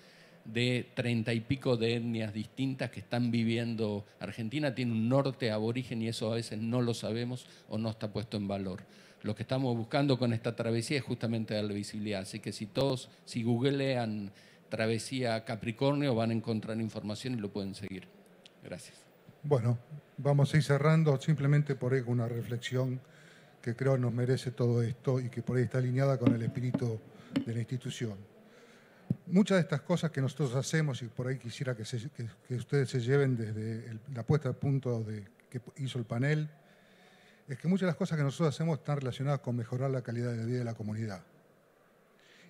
de 30 y pico de etnias distintas que están viviendo. Argentina tiene un norte aborigen y eso a veces no lo sabemos o no está puesto en valor. Lo que estamos buscando con esta travesía es justamente darle visibilidad. Así que si googlean Travesía Capricornio van a encontrar información y lo pueden seguir. Gracias. Bueno, vamos a ir cerrando simplemente por ahí con una reflexión que creo nos merece todo esto y que por ahí está alineada con el espíritu de la institución. Muchas de estas cosas que nosotros hacemos, y por ahí quisiera que ustedes se lleven desde la puesta a punto que hizo el panel, es que muchas de las cosas que nosotros hacemos están relacionadas con mejorar la calidad de vida de la comunidad.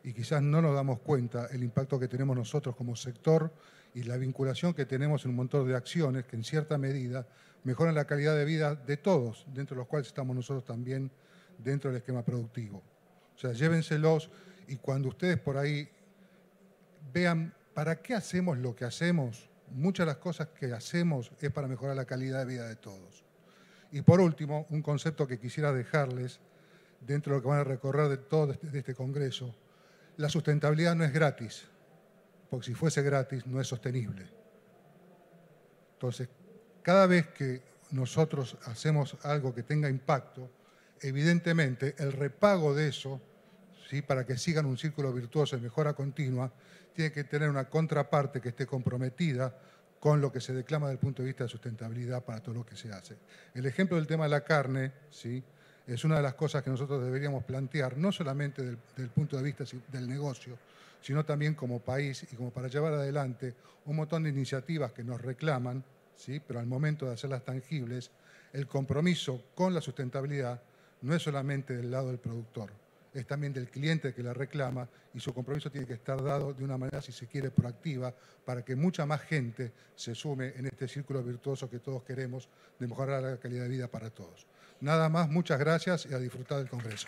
Y quizás no nos damos cuenta el impacto que tenemos nosotros como sector y la vinculación que tenemos en un montón de acciones que en cierta medida mejoran la calidad de vida de todos, dentro de los cuales estamos nosotros también dentro del esquema productivo. O sea, llévenselos y cuando ustedes por ahí vean para qué hacemos lo que hacemos, muchas de las cosas que hacemos es para mejorar la calidad de vida de todos. Y por último, un concepto que quisiera dejarles dentro de lo que van a recorrer de todo este congreso. La sustentabilidad no es gratis, porque si fuese gratis no es sostenible. Entonces, cada vez que nosotros hacemos algo que tenga impacto, evidentemente el repago de eso, ¿sí?, para que sigan un círculo virtuoso de mejora continua, tiene que tener una contraparte que esté comprometida con lo que se declama desde el punto de vista de sustentabilidad para todo lo que se hace. El ejemplo del tema de la carne, ¿sí?, es una de las cosas que nosotros deberíamos plantear, no solamente desde el punto de vista del negocio, sino también como país y como para llevar adelante un montón de iniciativas que nos reclaman, ¿sí?, pero al momento de hacerlas tangibles, el compromiso con la sustentabilidad no es solamente del lado del productor, es también del cliente que la reclama y su compromiso tiene que estar dado de una manera, si se quiere, proactiva, para que mucha más gente se sume en este círculo virtuoso que todos queremos de mejorar la calidad de vida para todos. Nada más, muchas gracias y a disfrutar del Congreso.